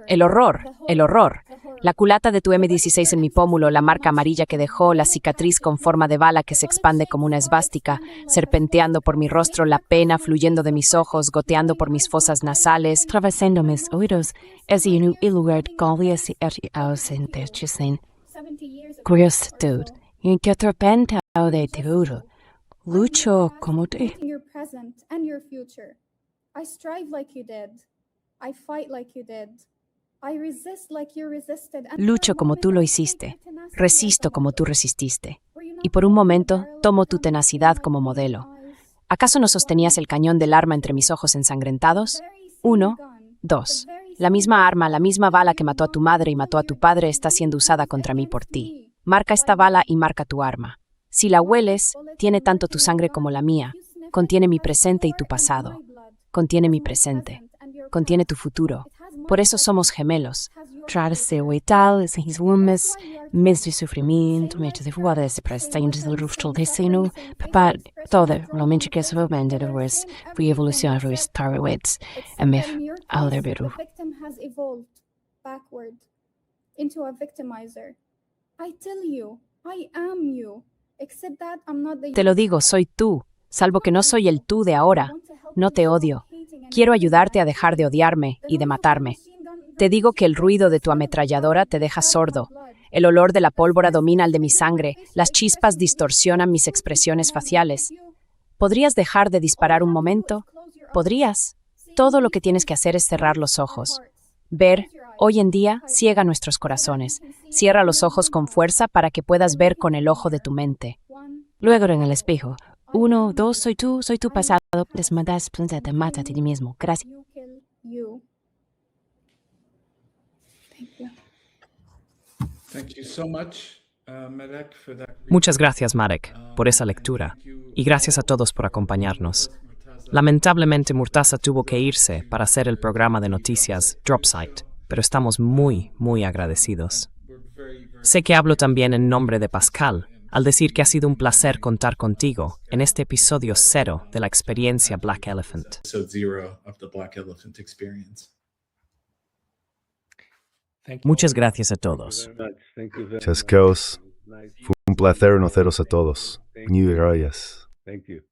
El horror, el horror. La culata de tu M16 en mi pómulo, la marca amarilla que dejó, la cicatriz con forma de bala que se expande como una esvástica, serpenteando por mi rostro, la pena fluyendo de mis ojos, goteando por mis fosas nasales, atravesando mis oídos, es un lugar golias y ausente, gratitud, y que torpenta de teuro. Lucho como te. I strive like you did. I fight like you did. I resist like you resisted. Lucho como tú lo hiciste. Resisto como tú resististe. Y por un momento tomo tu tenacidad como modelo. ¿Acaso no sostenías el cañón del arma entre mis ojos ensangrentados? 1, 2. La misma arma, la misma bala que mató a tu madre y mató a tu padre está siendo usada contra mí por ti. Marca esta bala y marca tu arma. Si la hueles, tiene tanto tu sangre como la mía. Contiene mi presente y tu pasado. Contiene mi presente. Contiene tu futuro. Por eso somos gemelos. Trata-se o tal, sem rumas, meses de sofrimento, meses de voar, se presentes do rostro de seno, papá, toda, realmente que se vende de vez, revolucionar os tarwets, a me alderberu. The victim has evolved backward into a victimizer. I tell you, I am you. Except that I'm not the Te lo digo, soy tú, salvo que no soy el tú de ahora. No te odio. Quiero ayudarte a dejar de odiarme y de matarme. Te digo que el ruido de tu ametralladora te deja sordo. El olor de la pólvora domina el de mi sangre. Las chispas distorsionan mis expresiones faciales. ¿Podrías dejar de disparar un momento? ¿Podrías? Todo lo que tienes que hacer es cerrar los ojos. Ver, hoy en día, ciega nuestros corazones. Cierra los ojos con fuerza para que puedas ver con el ojo de tu mente. Luego en el espejo. 1, 2, soy tu pasado. Desmadas, planeta, mátate a ti mismo. Gracias. Thank you so much, Marek, for that. Muchas gracias, Marek, por esa lectura. Y gracias a todos por acompañarnos. Lamentablemente, Murtaza tuvo que irse para hacer el programa de noticias Dropsite, pero estamos muy, muy agradecidos. Sé que hablo también en nombre de Pascal, al decir que ha sido un placer contar contigo en este episodio 0 de la experiencia Black Elephant. Episode 0 of the Black Elephant Experience. Muchas gracias a todos. Chasqueos. Fue un placer conoceros a todos. Muchas gracias. Thank you.